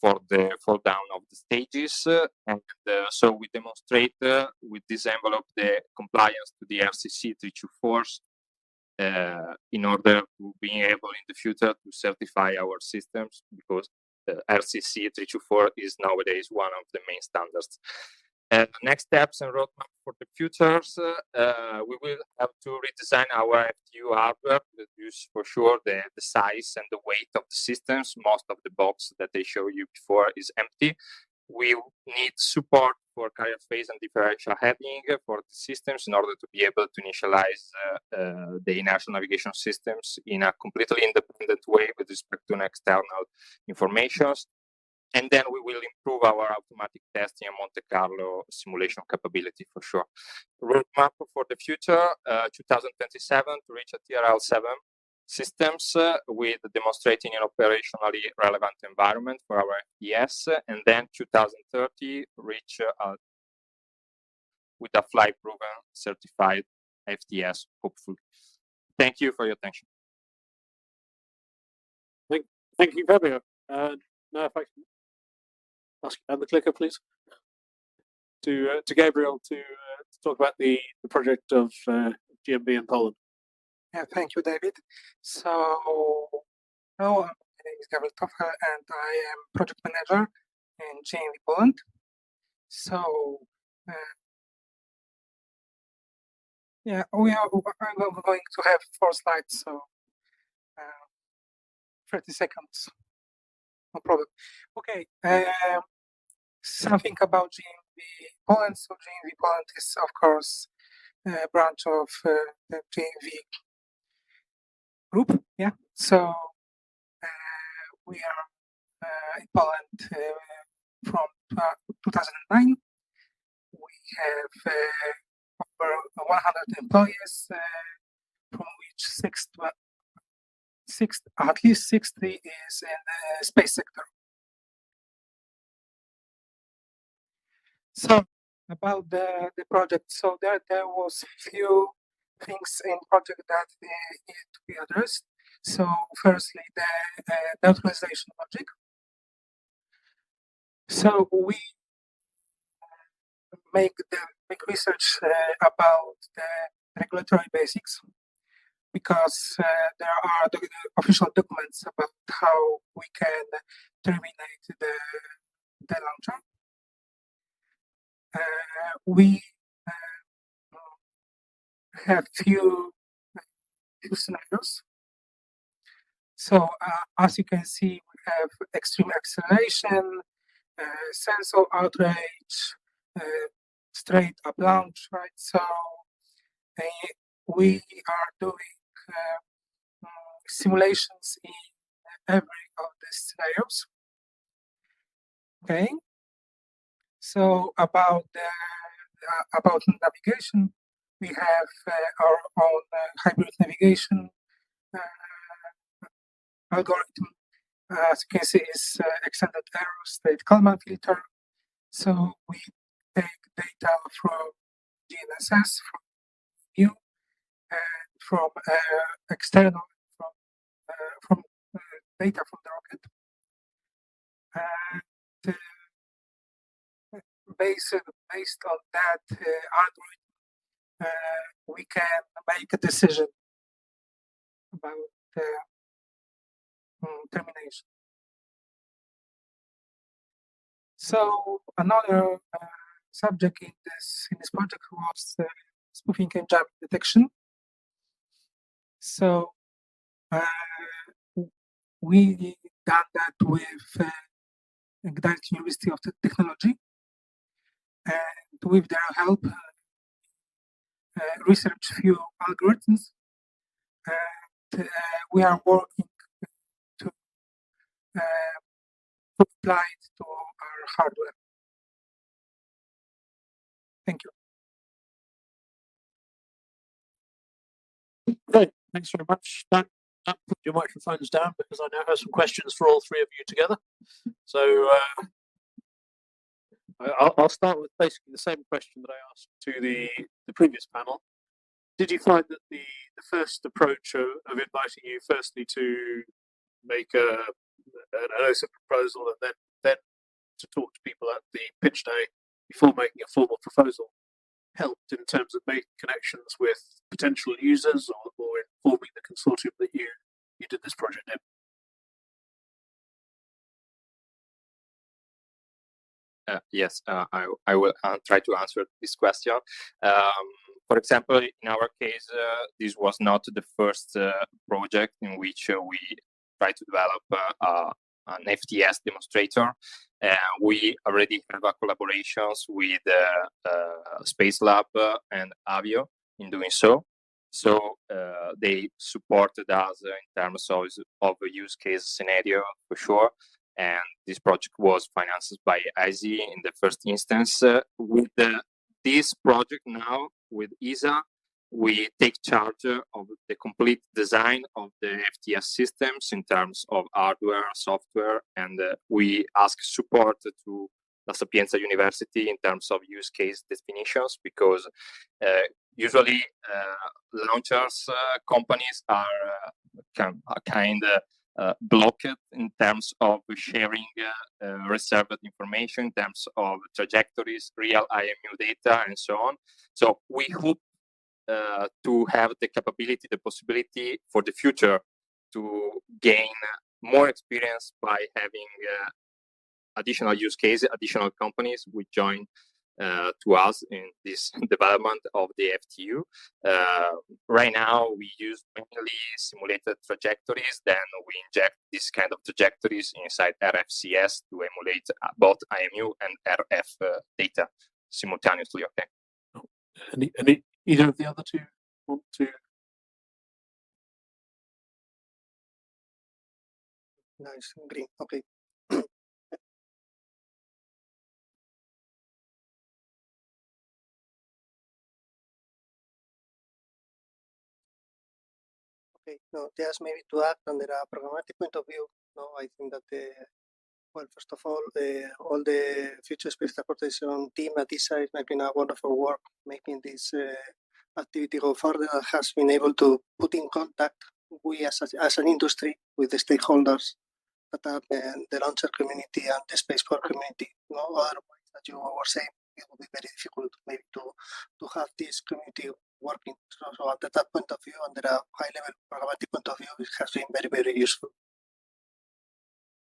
for the fall down of the stages. And so we demonstrate with this envelope the compliance to the RCC 324s in order to be able in the future to certify our systems, because RCC 324 is nowadays one of the main standards. Next steps and roadmap for the futures, we will have to redesign our FTU hardware to reduce for sure the size and the weight of the systems. Most of the box that I showed you before is empty. We need support for carrier phase and differential heading for the systems in order to be able to initialize the inertial navigation systems in a completely independent way with respect to external informations. And then we will improve our automatic testing and Monte Carlo simulation capability for sure. Roadmap for the future, 2027 to reach a TRL7 systems with demonstrating an operationally relevant environment for our FDS, and then 2030 reach with a flight-proven certified FDS, hopefully. Thank you for your attention. Thank you, Fabio. Now, if I can ask you the clicker, please, to Gabriel to talk about the project of GMB in Poland. Yeah, thank you, David. So, hello, my name is Gabriel Tofka, and I am project manager in GMB Poland. So, yeah, I'm going to have 4 slides, so 30 seconds, no problem. Okay, something about GMB Poland. So, GMB Poland is, of course, a branch of the GMB group. Yeah, so we are in Poland from 2009. We have over 100 employees, from which at least 60 is in the space sector. So about the project, so there was few things in project that need to be addressed. So firstly, the neutralization logic. So we make research about the regulatory basics, because there are official documents about how we we can terminate the launcher. We have few scenarios. So as you can see, we have extreme acceleration, sensor outrage, straight up launch, right? So we are doing simulations in every of these scenarios. Okay. So about navigation, we have our own hybrid navigation algorithm. As you can see, is extended error state Kalman filter. So we take data from GNSS, from view, and from external, from data from the rocket. And based on that algorithm, we can make a decision about termination. So another subject in this project was spoofing and jamming detection. So we done that with Gdańsk University of Technology, and with their help, research few algorithms, and we are working to apply it to our hardware. Thank you. Great, thanks very much. Don't put your microphones down because I now have some questions for all three of you together. So I'll start with basically the same question that I asked to the previous panel. Did you find that the first approach of inviting you firstly to make an OSA proposal and then to talk to people at the pitch day before making a formal proposal helped in terms of making connections with potential users or informing the consortium that you did this project in? Yes, I will try to answer this question. For example, in our case, this was not the first project in which we tried to develop an FTS demonstrator. We already have collaborations with Space Lab and Avio in doing so. So they supported us in terms of a use case scenario for sure. And this project was financed by IZ in the first instance. With this project now, with ESA, we take charge of the complete design of the FTS systems in terms of hardware, software, and we ask support to La Sapienza University in terms of use case definitions, because usually launchers companies are kind of blocked in terms of sharing reserved information, in terms of trajectories, real IMU data, and so on. So we hope to have the capability, the possibility for the future to gain more experience by having additional use cases, additional companies will join to us in this development of the FTU. Right now, we use mainly simulated trajectories. Then we inject this kind of trajectories inside RFCS to emulate both IMU and RF data simultaneously. Okay. And either of the other two want to? Nice, green. Okay. Okay, no, just maybe to add under a programmatic point of view, no, I think that well, first of all the future space transportation team at ESA is making a wonderful work, making this activity go further. Has been able to put in contact we as an industry with the stakeholders that are the launcher community and the spaceport community. No, otherwise, as you were saying, it would be very difficult maybe to have this community working. So at that point of view, under a high level programmatic point of view, it has been very, very useful.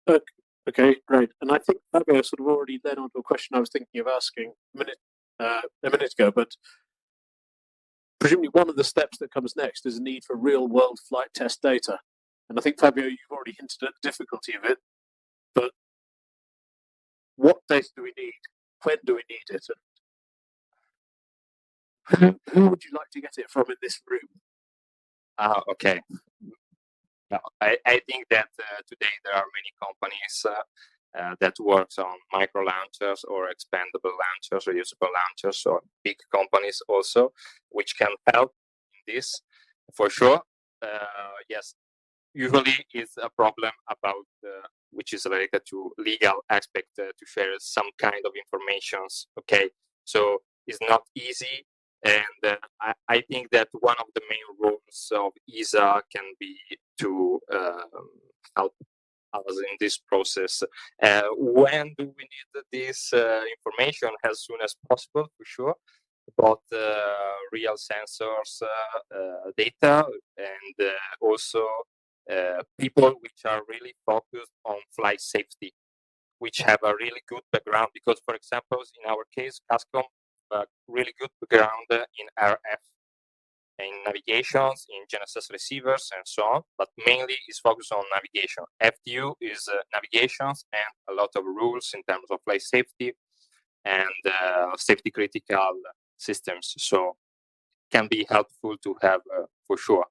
Okay, great. And I think Fabio sort of already led on to a question I was thinking of asking a minute ago, but presumably one of the steps that comes next is a need for real-world flight test data. And I think, Fabio, you've already hinted at the difficulty of it, but what data do we need? When do we need it? And who would you like to get it from in this room? Okay. No, I think that today there are many companies that works on micro launchers or expandable launchers or usable launchers, or big companies also, which can help in this for sure. Yes, usually it's a problem about which is related to legal aspect to share some kind of informations. Okay, so it's not easy. And I think that one of the main roles of ESA can be to help us in this process. When do we need this information? As soon as possible, for sure. About real sensors data, and also people which are really focused on flight safety, which have a really good background. Because, for example, in our case, CASCOM, a really good background in RF, in navigations, in GNSS receivers, and so on, but mainly is focused on navigation. FTU is navigations and a lot of rules in terms of flight safety and safety critical systems. So can be helpful to have, for sure,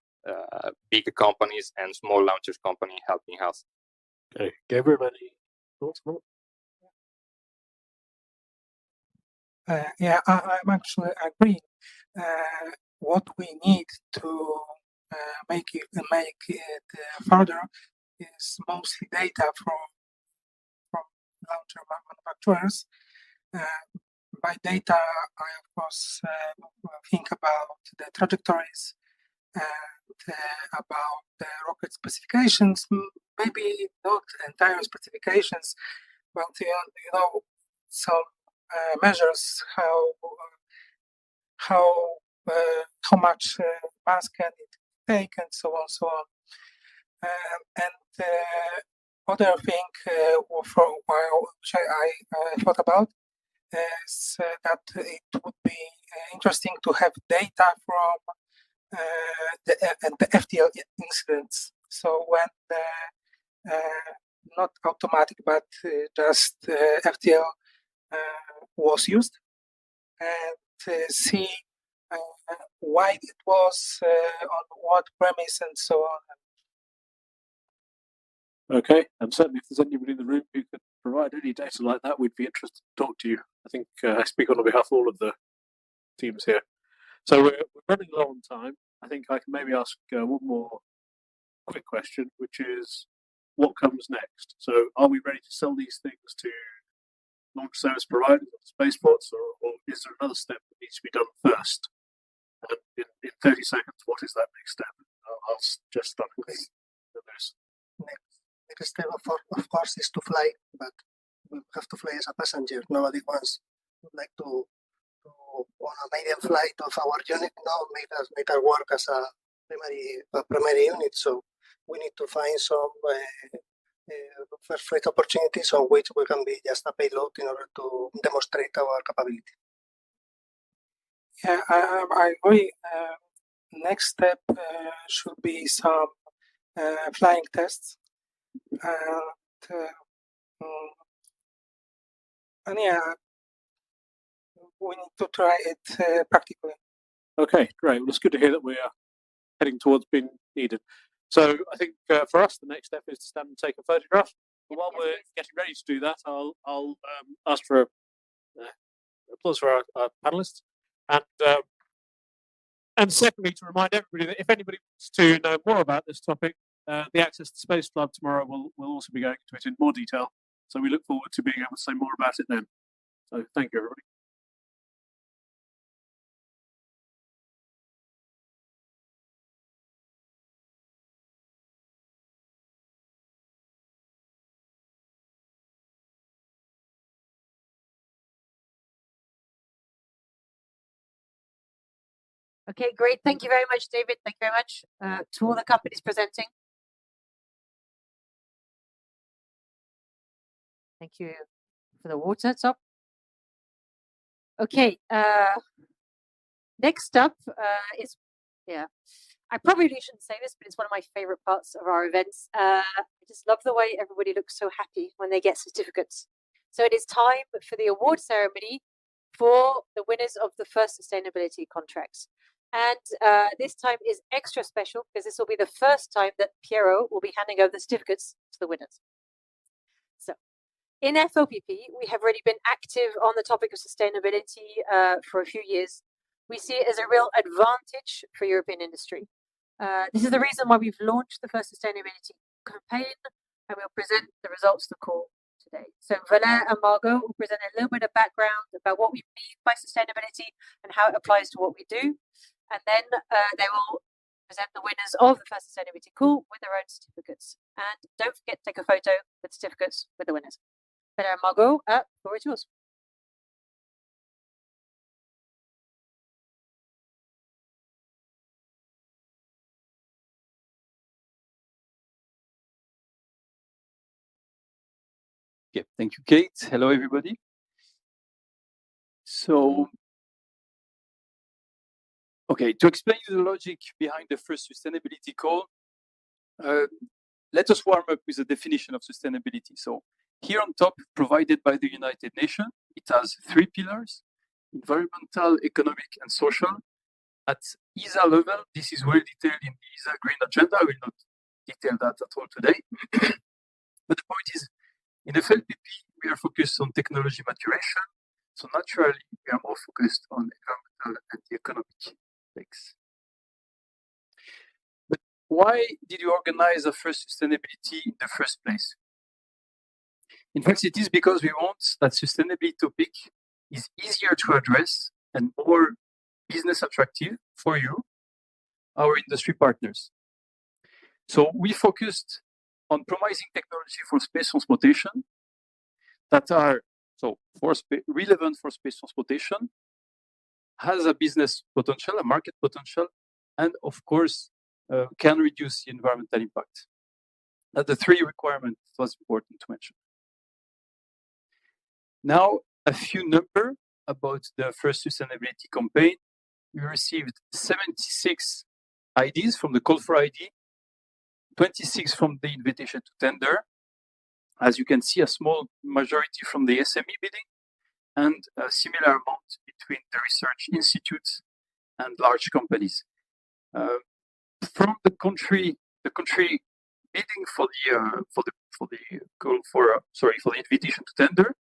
big companies and small launchers company helping us. Okay, Gabriel, any thoughts? Yeah, I'm actually agreeing. What we need to make it further is mostly data from launcher manufacturers. By data, I of course think about the trajectories and about the rocket specifications. Maybe not entire specifications, but some measures how much mass can it take, and so on, so on. And other thing for a while, which I thought about, is that it would be interesting to have data from the FTL incidents. So when the not automatic, but just FTL was used, and see why it was, on what premise, and so on. Okay, and certainly if there's anybody in the room who could provide any data like that, we'd be interested to talk to you. I think I speak on behalf of all of the teams here. So we're running low on time. I think I can maybe ask one more quick question, which is what comes next? So are we ready to sell these things to launch service providers or spaceports, or is there another step that needs to be done first? And in 30 seconds, what is that next step? I'll just start with this. Next step, of course, is to fly, but we have to fly as a passenger. Nobody would like to on a medium flight of our unit make our work as a primary unit. So we need to find some first flight opportunities on which we can be just a payload in order to demonstrate our capability. Yeah, I agree. Next step should be some flying tests, and yeah, we need to try it practically. Okay, great. Well, it's good to hear that we are heading towards being needed. So I think for us, the next step is to stand and take a photograph. But while we're getting ready to do that, I'll ask for applause for our panelists, and secondly, to remind everybody that if anybody wants to know more about this topic, the Access to Space Club tomorrow will also be going into it in more detail. So we look forward to being able to say more about it then. So thank you, everybody. Okay, great. Thank you very much, David. Thank you very much to all the companies presenting. Thank you for the water top. Okay, next up is, I probably shouldn't say this, but it's one of my favorite parts of our events. I just love the way everybody looks so happy when they get certificates. So it is time for the award ceremony for the winners of the first sustainability contracts. And this time is extra special because this will be the first time that Piero will be handing over the certificates to the winners. So in FLPP, we have already been active on the topic of sustainability for a few years. We see it as a real advantage for European industry. This is the reason why we've launched the first sustainability campaign, and we'll present the results of the call today. So Valère and Margot will present a little bit of background about what we mean by sustainability and how it applies to what we do. And then they will present the winners of the first sustainability call with their own certificates. And don't forget to take a photo with certificates with the winners. Valère and Margot, floor is yours. Okay, thank you, Kate. Hello, everybody. So, okay, to explain you the logic behind the first sustainability call, let us warm up with the definition of sustainability. So here on top, provided by the United Nations, it has 3 pillars: environmental, economic, and social. At ESA level, this is well detailed in the ESA Green Agenda. I will not detail that at all today. But the point is, in FLPP, we are focused on technology maturation. So naturally, we are more focused on environmental and the economic aspects. But why did you organize the first sustainability in the first place? In fact, it is because we want that sustainability topic is easier to address and more business attractive for you, our industry partners. So we focused on promising technology for space transportation that are relevant for space transportation, has a business potential, a market potential, and of course, can reduce the environmental impact. The 3 requirements was important to mention. Now, a few numbers about the first sustainability campaign. We received 76 IDs from the call for ID, 26 from the invitation to tender. As you can see, a small majority from the SME bidding, and a similar amount between the research institutes and large companies. From the country bidding for the invitation to tender,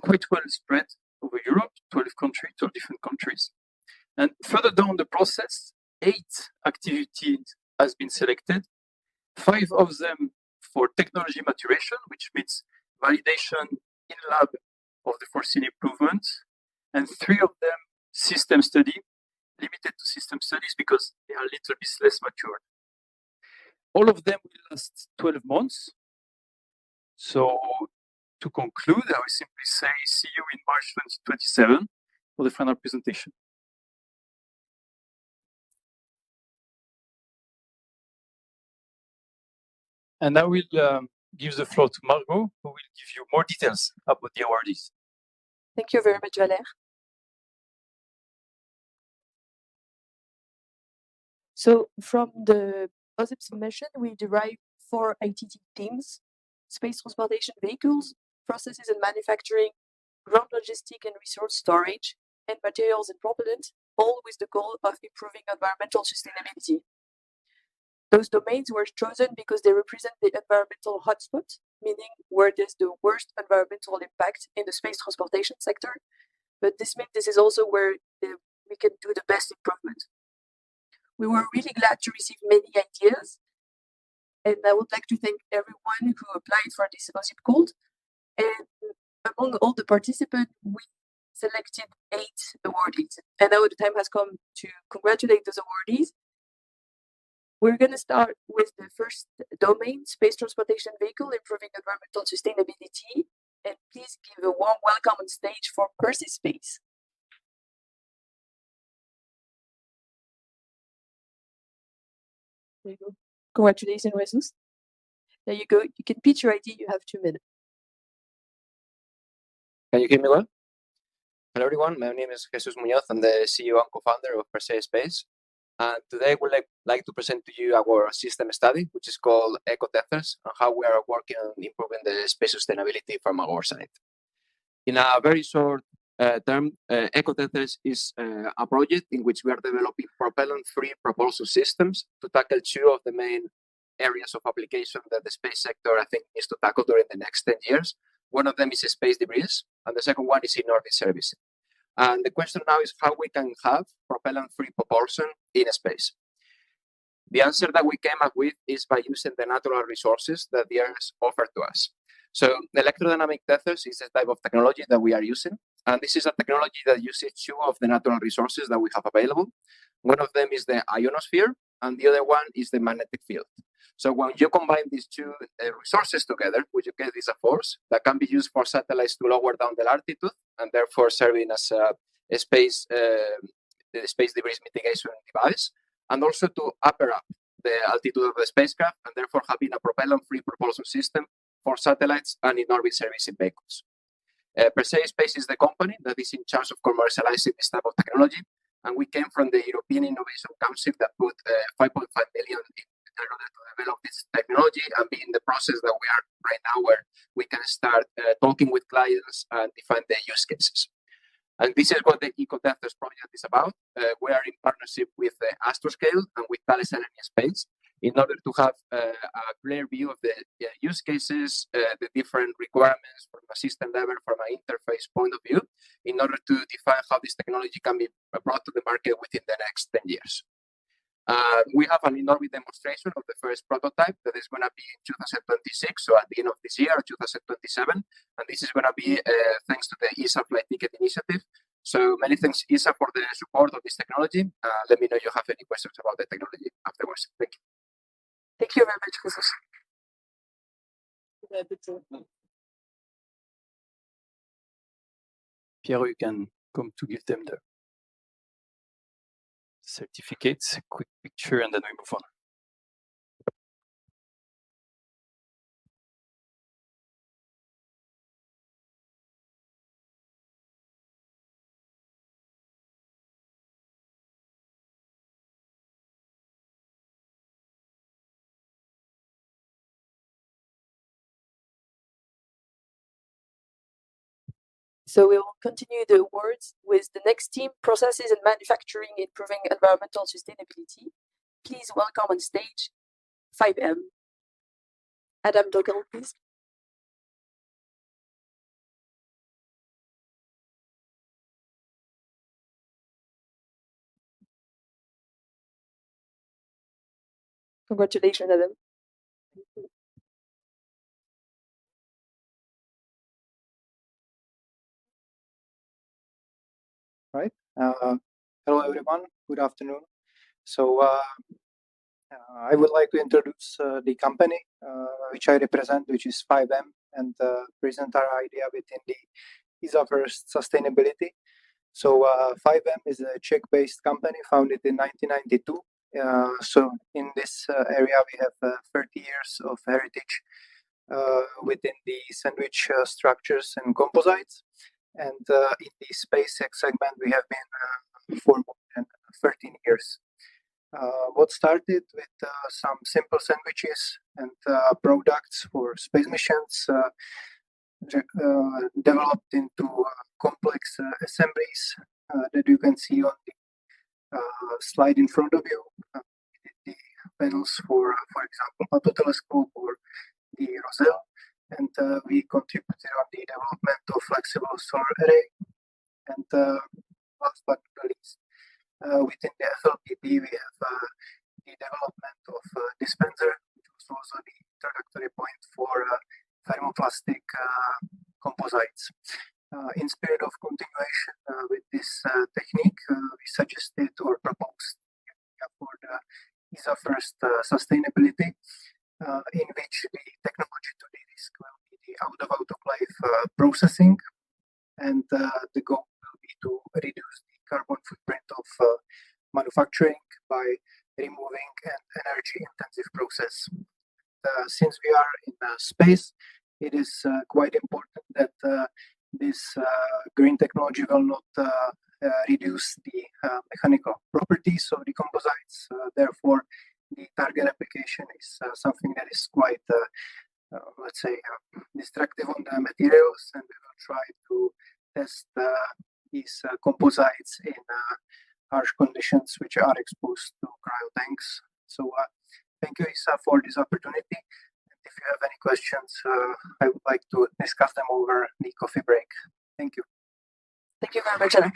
quite well spread over Europe, 12 different countries. And further down the process, 8 activities has been selected, 5 of them for technology maturation, which means validation in lab of the foreseen improvements, and 3 of them system study, limited to system studies because they are a little bit less mature. All of them will last 12 months. So to conclude, I will simply say, see you in March 2027 for the final presentation. And I will give the floor to Margot, who will give you more details about the awardees. Thank you very much, Valère. So from the other submission, we derive 4 ITT themes: space transportation vehicles, processes and manufacturing, ground logistic and resource storage, and materials and propellant, all with the goal of improving environmental sustainability. Those domains were chosen because they represent the environmental hotspot, meaning where there's the worst environmental impact in the space transportation sector. But this means this is also where we can do the best improvement. We were really glad to receive many ideas, and I would like to thank everyone who applied for this OSIP call. And among all the participants, we selected 8 awardees. And now the time has come to congratulate those awardees. We're going to start with the first domain, space transportation vehicle, improving environmental sustainability. And please give a warm welcome on stage for Percy Space. There you go. Congratulations, Jesus. There you go. You can pitch your ID. You have 2 minutes. Can you hear me well? Hello, everyone. My name is Jesus Muñoz. I'm the CEO and co-founder of Per Se Space. And today I would like to present to you our system study, which is called Ecotethers, and how we are working on improving the space sustainability from our side. In a very short term, Ecotethers is a project in which we are developing propellant-free propulsion systems to tackle two of the main areas of application that the space sector, I think, needs to tackle during the next 10 years. One of them is space debris, and the second one is in-orbit servicing. And the question now is how we can have propellant-free propulsion in space. The answer that we came up with is by using the natural resources that the Earth offers to us. So the electrodynamic tethers is a type of technology that we are using. And this is a technology that uses two of the natural resources that we have available. One of them is the ionosphere, and the other one is the magnetic field. So when you combine these two resources together, what you get is a force that can be used for satellites to lower down their altitude and therefore serving as a space debris mitigation device, and also to upper up the altitude of the spacecraft and therefore having a propellant-free propulsion system for satellites and in-orbit servicing vehicles. Per Se Space is the company that is in charge of commercializing this type of technology, and we came from the European Innovation Council that put 5.5 million in order to develop this technology and be in the process that we are right now, where we can start talking with clients and define the use cases. And this is what the Ecotethers project is about. We are in partnership with Astroscale and with Thales Alenia Space in order to have a clear view of the use cases, the different requirements from a system level, from an interface point of view, in order to define how this technology can be brought to the market within the next 10 years. We have an in-orbit demonstration of the first prototype that is going to be in 2026, so at the end of this year, 2027. And this is going to be thanks to the ESA Flight Ticket Initiative. So many thanks, ESA, for the support of this technology. Let me know if you have any questions about the technology afterwards. Thank you. Thank you very much, Jesus. Pierre, you can come to give them the certificates, a quick picture, and then we move on. So we will continue the awards with the next team, Processes and Manufacturing Improving Environmental Sustainability. Please welcome on stage 5M. Adam Doggle, please. Congratulations, Adam. Right. Hello, everyone. Good afternoon. So I would like to introduce the company which I represent, which is 5M, and present our idea within the ESA First Sustainability. So 5M is a Czech-based company founded in 1992. So in this area, we have 30 years of heritage within the sandwich structures and composites. And in the SpaceX segment, we have been for more than 13 years. What started with some simple sandwiches and products for space missions developed into complex assemblies that you can see on the slide in front of you. The panels for example, Hubble telescope or the Roselle. And we contributed on the development of flexible solar array. And last but not least, within the FLPP, we have the development of dispenser, which was also the introductory point for thermoplastic composites. In spirit of continuation with this technique, we suggested or proposed for the ESA First Sustainability, in which the technology to de-risk will be the out-of-autoclave processing, and the goal will be to reduce the carbon footprint of manufacturing by removing an energy-intensive process. Since we are in space, it is quite important that this green technology will not reduce the mechanical properties of the composites. Therefore, the target application is something that is quite, let's say, destructive on the materials, and we will try to test these composites in harsh conditions which are exposed to cryo tanks. So thank you, Isa, for this opportunity. And if you have any questions, I would like to discuss them over the coffee break. Thank you. Thank you very much, Anna.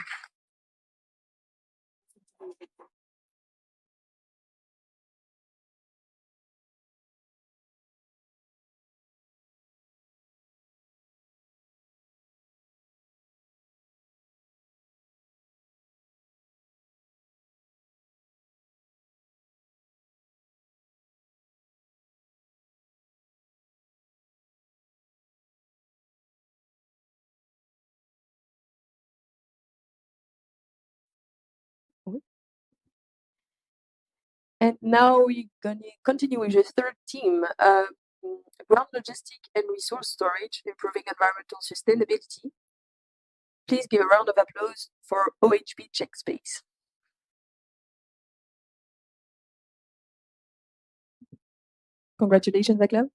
And now we're going to continue with the third team, ground logistic and resource storage, improving environmental sustainability. Please give a round of applause for OHB Checkspace. Congratulations, Vaclav.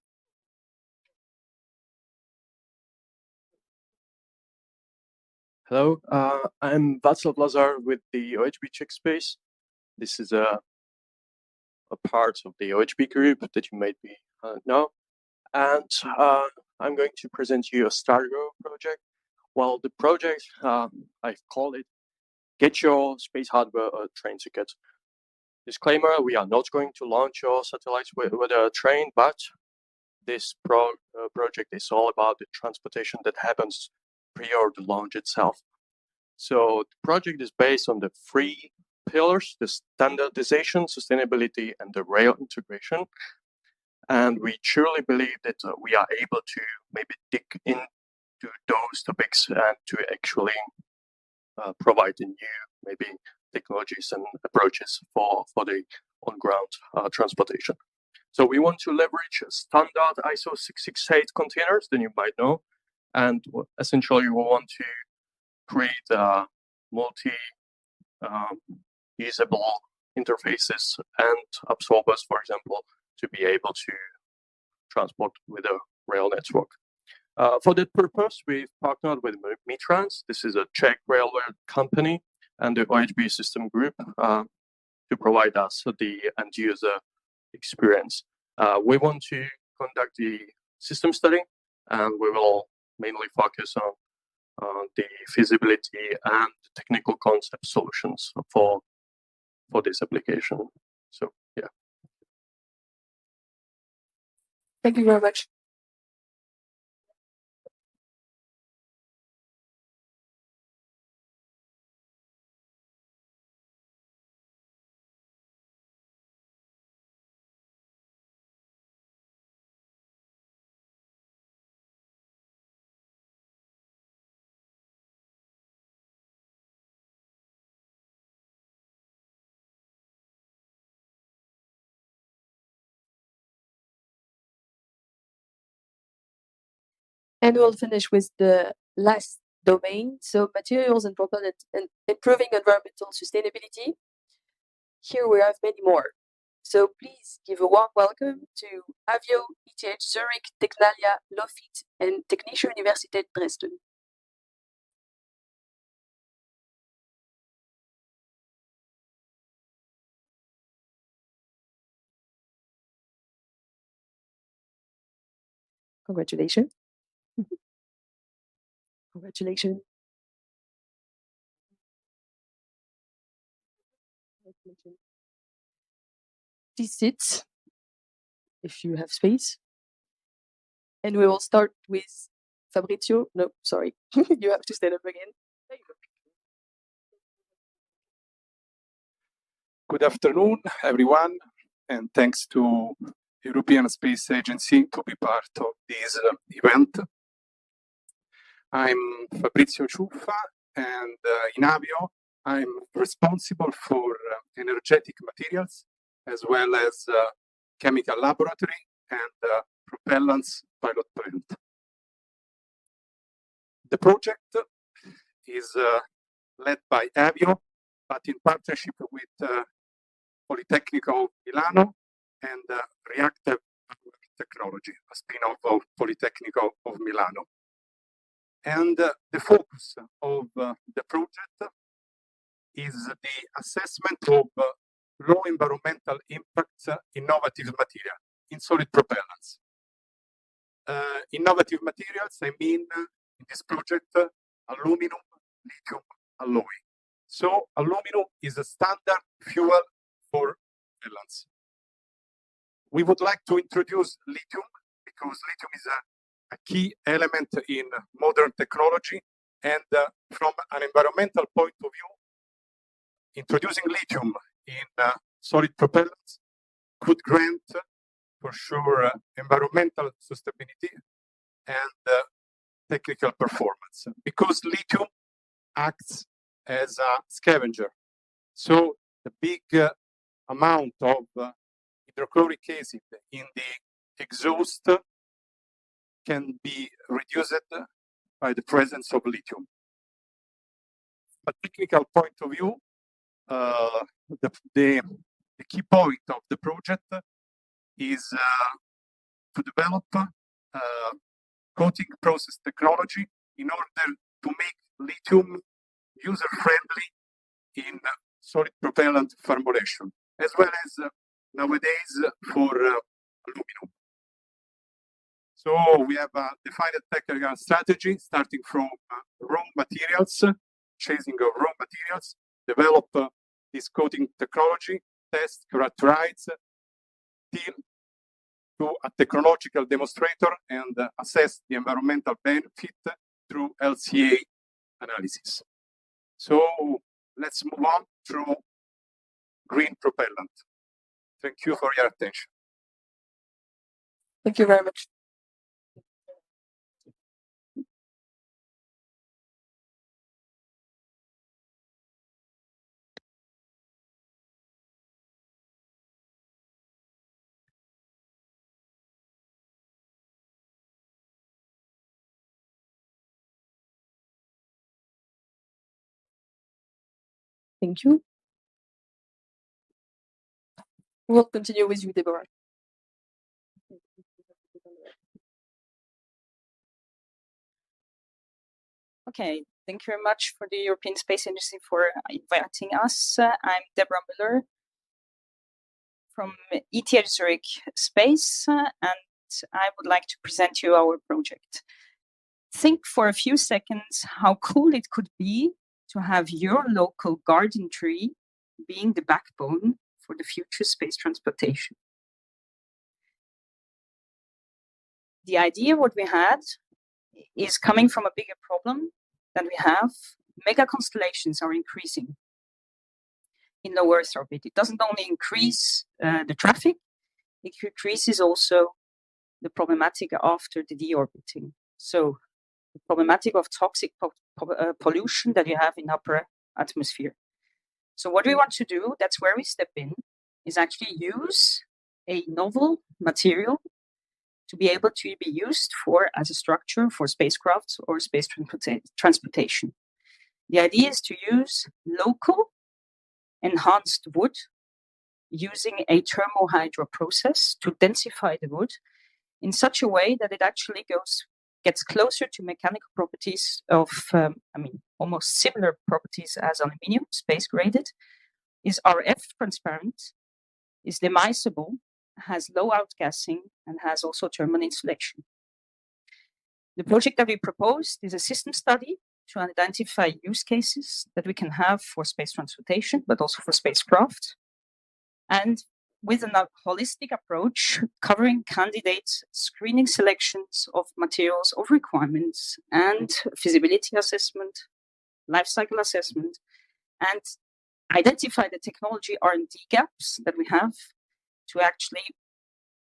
Hello, I'm Václav Lazar with the OHB Checkspace. This is a part of the OHB group that you might be know. And I'm going to present you a Stargo project. Well, the project, I've called it Get Your Space Hardware a Train Ticket. Disclaimer, we are not going to launch your satellites with a train, but this project is all about the transportation that happens prior to launch itself. So the project is based on the 3 pillars: the standardization, sustainability, and the rail integration. And we truly believe that we are able to maybe dig into those topics and to actually provide the new maybe technologies and approaches for the on-ground transportation. So we want to leverage standard ISO 668 containers that you might know, and essentially we want to create multi-usable interfaces and absorbers, for example, to be able to transport with a rail network. For that purpose, we've partnered with Mitrans. This is a Czech railway company, and the OHB system group to provide us the end-user experience. We want to conduct the system study, and we will mainly focus on the feasibility and technical concept solutions for this application. So, yeah. Thank you very much. And we'll finish with the last domain, so materials and propellants and improving environmental sustainability. Here we have many more. So please give a warm welcome to Avio, ETH Zurich, Technalia, Lofit, and Technische Universität Dresden. Congratulations. Congratulations. Please sit if you have space. And we will start with Fabrizio. No, sorry. You have to stand up again. There you go. Good afternoon, everyone, and thanks to European Space Agency to be part of this event. I'm Fabrizio Ciuffa, and in Avio, I'm responsible for energetic materials, as well as chemical laboratory and propellants pilot plant. The project is led by Avio, but in partnership with Politecnico Milano and Reactive Technology, a spin-off of Politecnico of Milano. And the focus of the project is the assessment of low environmental impact innovative material in solid propellants. Innovative materials, I mean, in this project, aluminum, lithium alloy. So aluminum is a standard fuel for propellants. We would like to introduce lithium because lithium is a key element in modern technology, and from an environmental point of view, introducing lithium in solid propellants could grant, for sure, environmental sustainability and technical performance, because lithium acts as a scavenger. So the big amount of hydrochloric acid in the exhaust can be reduced by the presence of lithium. From a technical point of view, the key point of the project is to develop coating process technology in order to make lithium user-friendly in solid propellant formulation, as well as nowadays for aluminum. So we have a defined technical strategy starting from raw materials, chasing of raw materials, develop this coating technology, test, characterize, till to a technological demonstrator and assess the environmental benefit through LCA analysis. So let's move on to green propellant. Thank you for your attention. Thank you very much. Thank you. We'll continue with you, Deborah. Okay, thank you very much for the European Space Agency for inviting us. I'm Deborah Müller from ETH Zurich Space, and I would like to present you our project. Think for a few seconds how cool it could be to have your local garden tree being the backbone for the future space transportation. The idea what we had is coming from a bigger problem that we have. Mega constellations are increasing in low Earth orbit. It doesn't only increase the traffic, it increases also the problematic after the deorbiting. So the problematic of toxic pollution that you have in upper atmosphere. So what we want to do, that's where we step in, is actually use a novel material to be able to be used as a structure for spacecraft or space transportation. The idea is to use local enhanced wood using a thermohydro process to densify the wood in such a way that it actually gets closer to mechanical properties of, almost similar properties as aluminium, space graded, is RF transparent, is demisable, has low outgassing, and has also thermal insulation. The project that we proposed is a system study to identify use cases that we can have for space transportation, but also for spacecraft. And with a holistic approach covering candidates, screening selections of materials, of requirements, and feasibility assessment, life cycle assessment, and identify the technology R&D gaps that we have to actually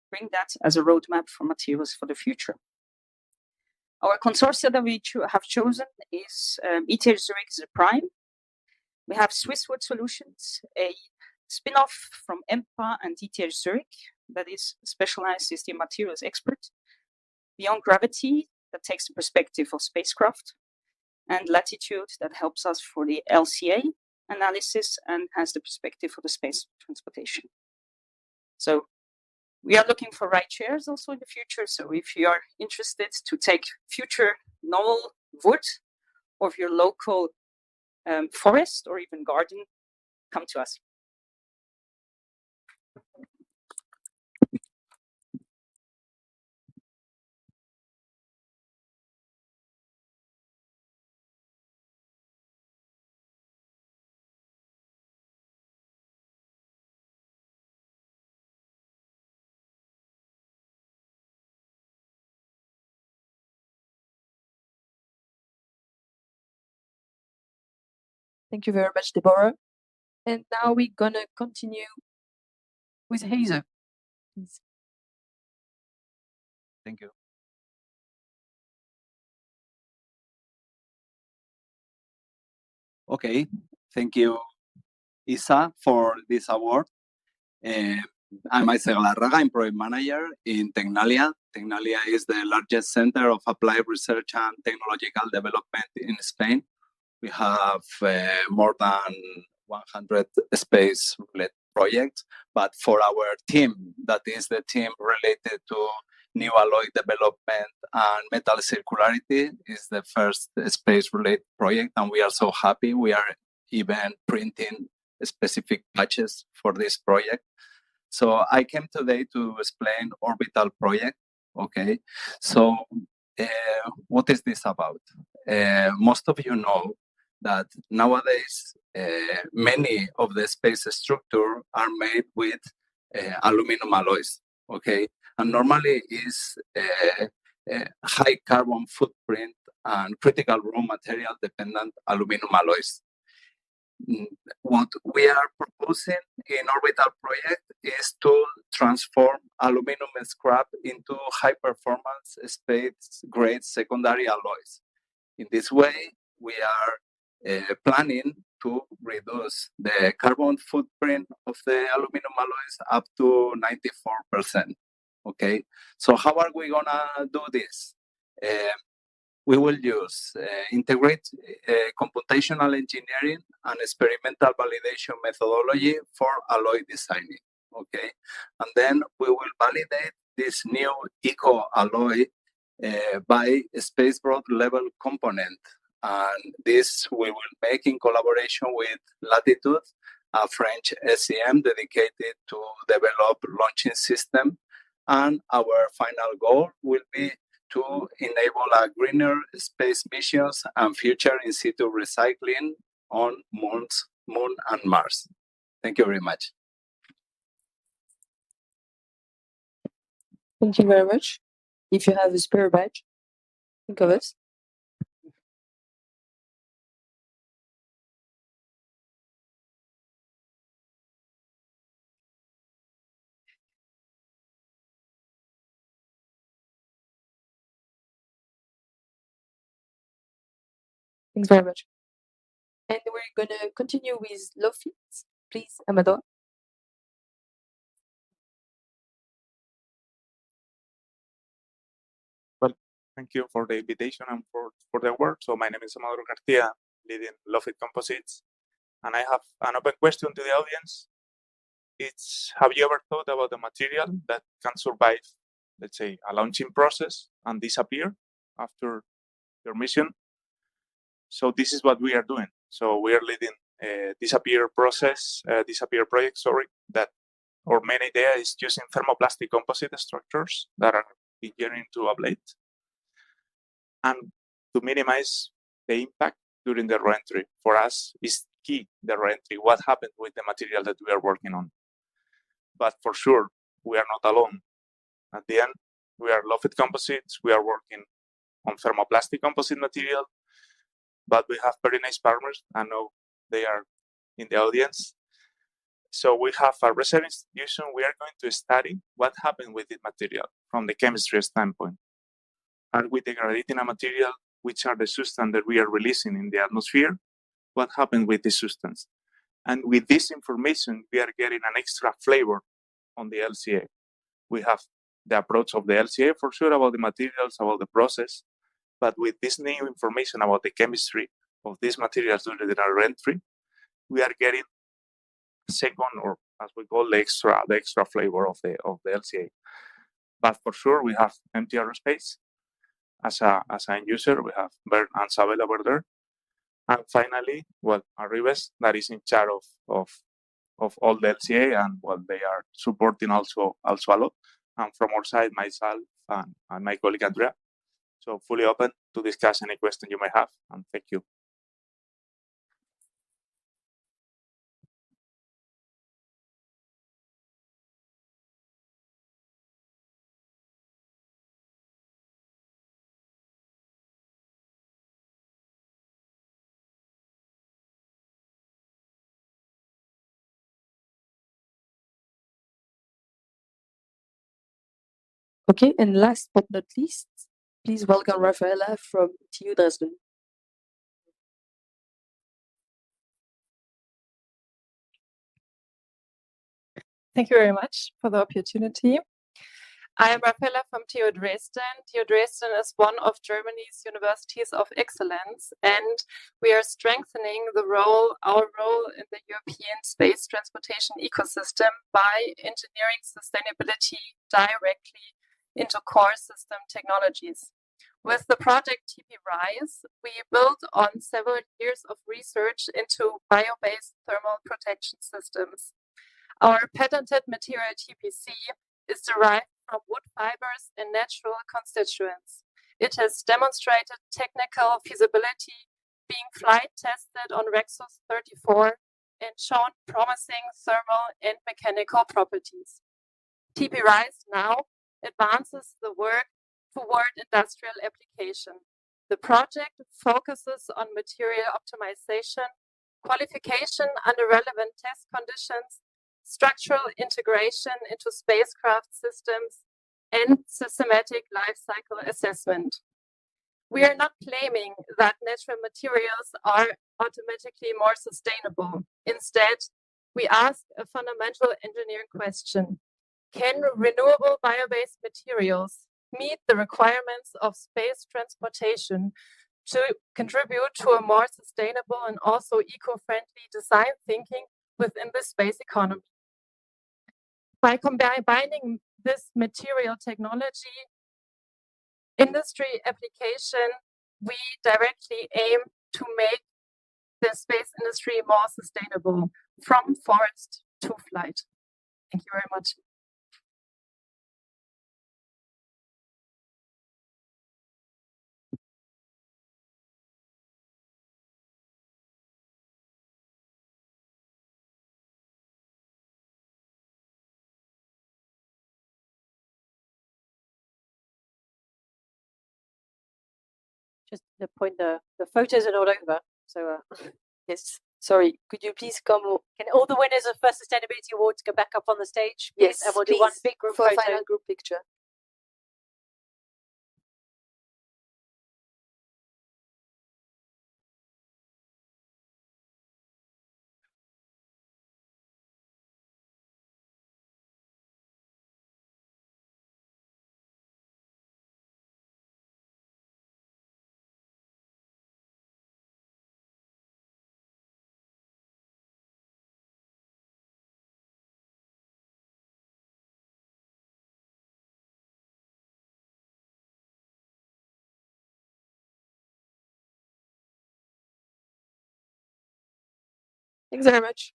bring that as a roadmap for materials for the future. Our consortia that we have chosen is ETH Zurich is a prime. We have Swisswood Solutions, a spin-off from EMPA and ETH Zurich that is specialized as the materials expert. Beyond Gravity, that takes the perspective of spacecraft. and latitude that helps us for the LCA analysis and has the perspective for the space transportation. So we are looking for ride shares also in the future. So if you are interested to take future novel wood of your local forest or even garden, come to us. Thank you very much, Deborah. And now we're gonna continue with Hazel. Please. Thank you. Okay, thank you, Isa, for this award. I'm Isaac Larraga, I'm project manager in Tecnalia. Tecnalia is the largest center of applied research and technological development in Spain. We have more than 100 space-related projects, but for our team, that is the team related to new alloy development and metal circularity, is the first space-related project, and we are so happy. We are even printing specific patches for this project. So I came today to explain orbital project. Okay, so what is this about? Most of you know that nowadays many of the space structure are made with aluminum alloys. Okay, and normally is high carbon footprint and critical raw material dependent aluminum alloys. What we are proposing in Orbital project is to transform aluminum scrap into high performance space grade secondary alloys. In this way, we are planning to reduce the carbon footprint of the aluminum alloys up to 94%. Okay, so how are we gonna do this? We will use integrate computational engineering and experimental validation methodology for alloy designing. Okay, and then we will validate this new eco alloy by space broad level component, and this we will make in collaboration with Latitude, a French SEM dedicated to develop launching system, and our final goal will be to enable a greener space missions and future in situ recycling on Moon and Mars. Thank you very much. Thank you very much. If you have a spare badge, think of us. Thanks very much. And we're gonna continue with Lofit. Please, Amador. Well, thank you for the invitation and for the work. So my name is Amador Garcia, leading Lofit Composites. And I have an open question to the audience. It's, have you ever thought about a material that can survive, let's say, a launching process and disappear after your mission? So this is what we are doing. So we are leading a disappear project, that our main idea is using thermoplastic composite structures that are engineered to ablate and to minimize the impact during the reentry. For us, is key, the reentry, what happened with the material that we are working on. But for sure, we are not alone. At the end, we are Lofit Composites. We are working on thermoplastic composite material, but we have very nice partners. I know they are in the audience. So we have a research institution. We are going to study what happened with this material from the chemistry standpoint. Are we degrading a material? Which are the substances that we are releasing in the atmosphere? What happened with this substance? And with this information, we are getting an extra flavor on the LCA. We have the approach of the LCA for sure about the materials, about the process, But with this new information about the chemistry of these materials during their entry, we are getting second, or as we call the extra flavor of the LCA. But for sure, we have empty aerospace as an end user. We have Bern and Sabel over there, and finally, well, Arribes, that is in charge of all the LCA, and well, they are supporting also a lot. And from our side, myself and my colleague Andrea. So fully open to discuss any question you may have, and thank you. Okay, and last but not least, please welcome Rafaela from TU Dresden. Thank you very much for the opportunity. I am Rafaela from TU Dresden. TU Dresden is one of Germany's universities of excellence, and we are strengthening our role in the European space transportation ecosystem by engineering sustainability directly into core system technologies. With the project TP Rise, we built on several years of research into bio-based thermal protection systems. Our patented material TPC is derived from wood fibers and natural constituents. It has demonstrated technical feasibility, being flight tested on Rexus 34, and shown promising thermal and mechanical properties. TP Rise now advances the work toward industrial application. The project focuses on material optimization, qualification under relevant test conditions, structural integration into spacecraft systems, and systematic life cycle assessment. We are not claiming that natural materials are automatically more sustainable. Instead, we ask a fundamental engineering question. Can renewable bio-based materials meet the requirements of space transportation to contribute to a more sustainable and also eco-friendly design thinking within the space economy? By combining this material technology industry application, we directly aim to make the space industry more sustainable from forest to flight. Thank you very much. Just to point the photos are not over. So yes, sorry. Could you please come? Can all the winners of First Sustainability Awards go back up on the stage? Yes, and we'll please, do one big group for photo. a final group picture. Thanks very much.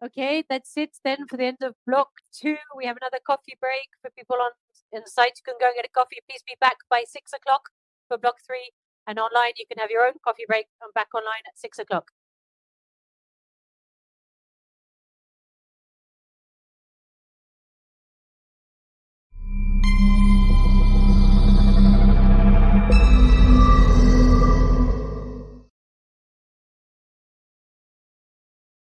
Okay, that's it then for the end of block 2. We have another coffee break for people on the site. You can go and get a coffee. Please be back by 6 o'clock for block 3. And online, you can have your own coffee break and back online at 6 o'clock.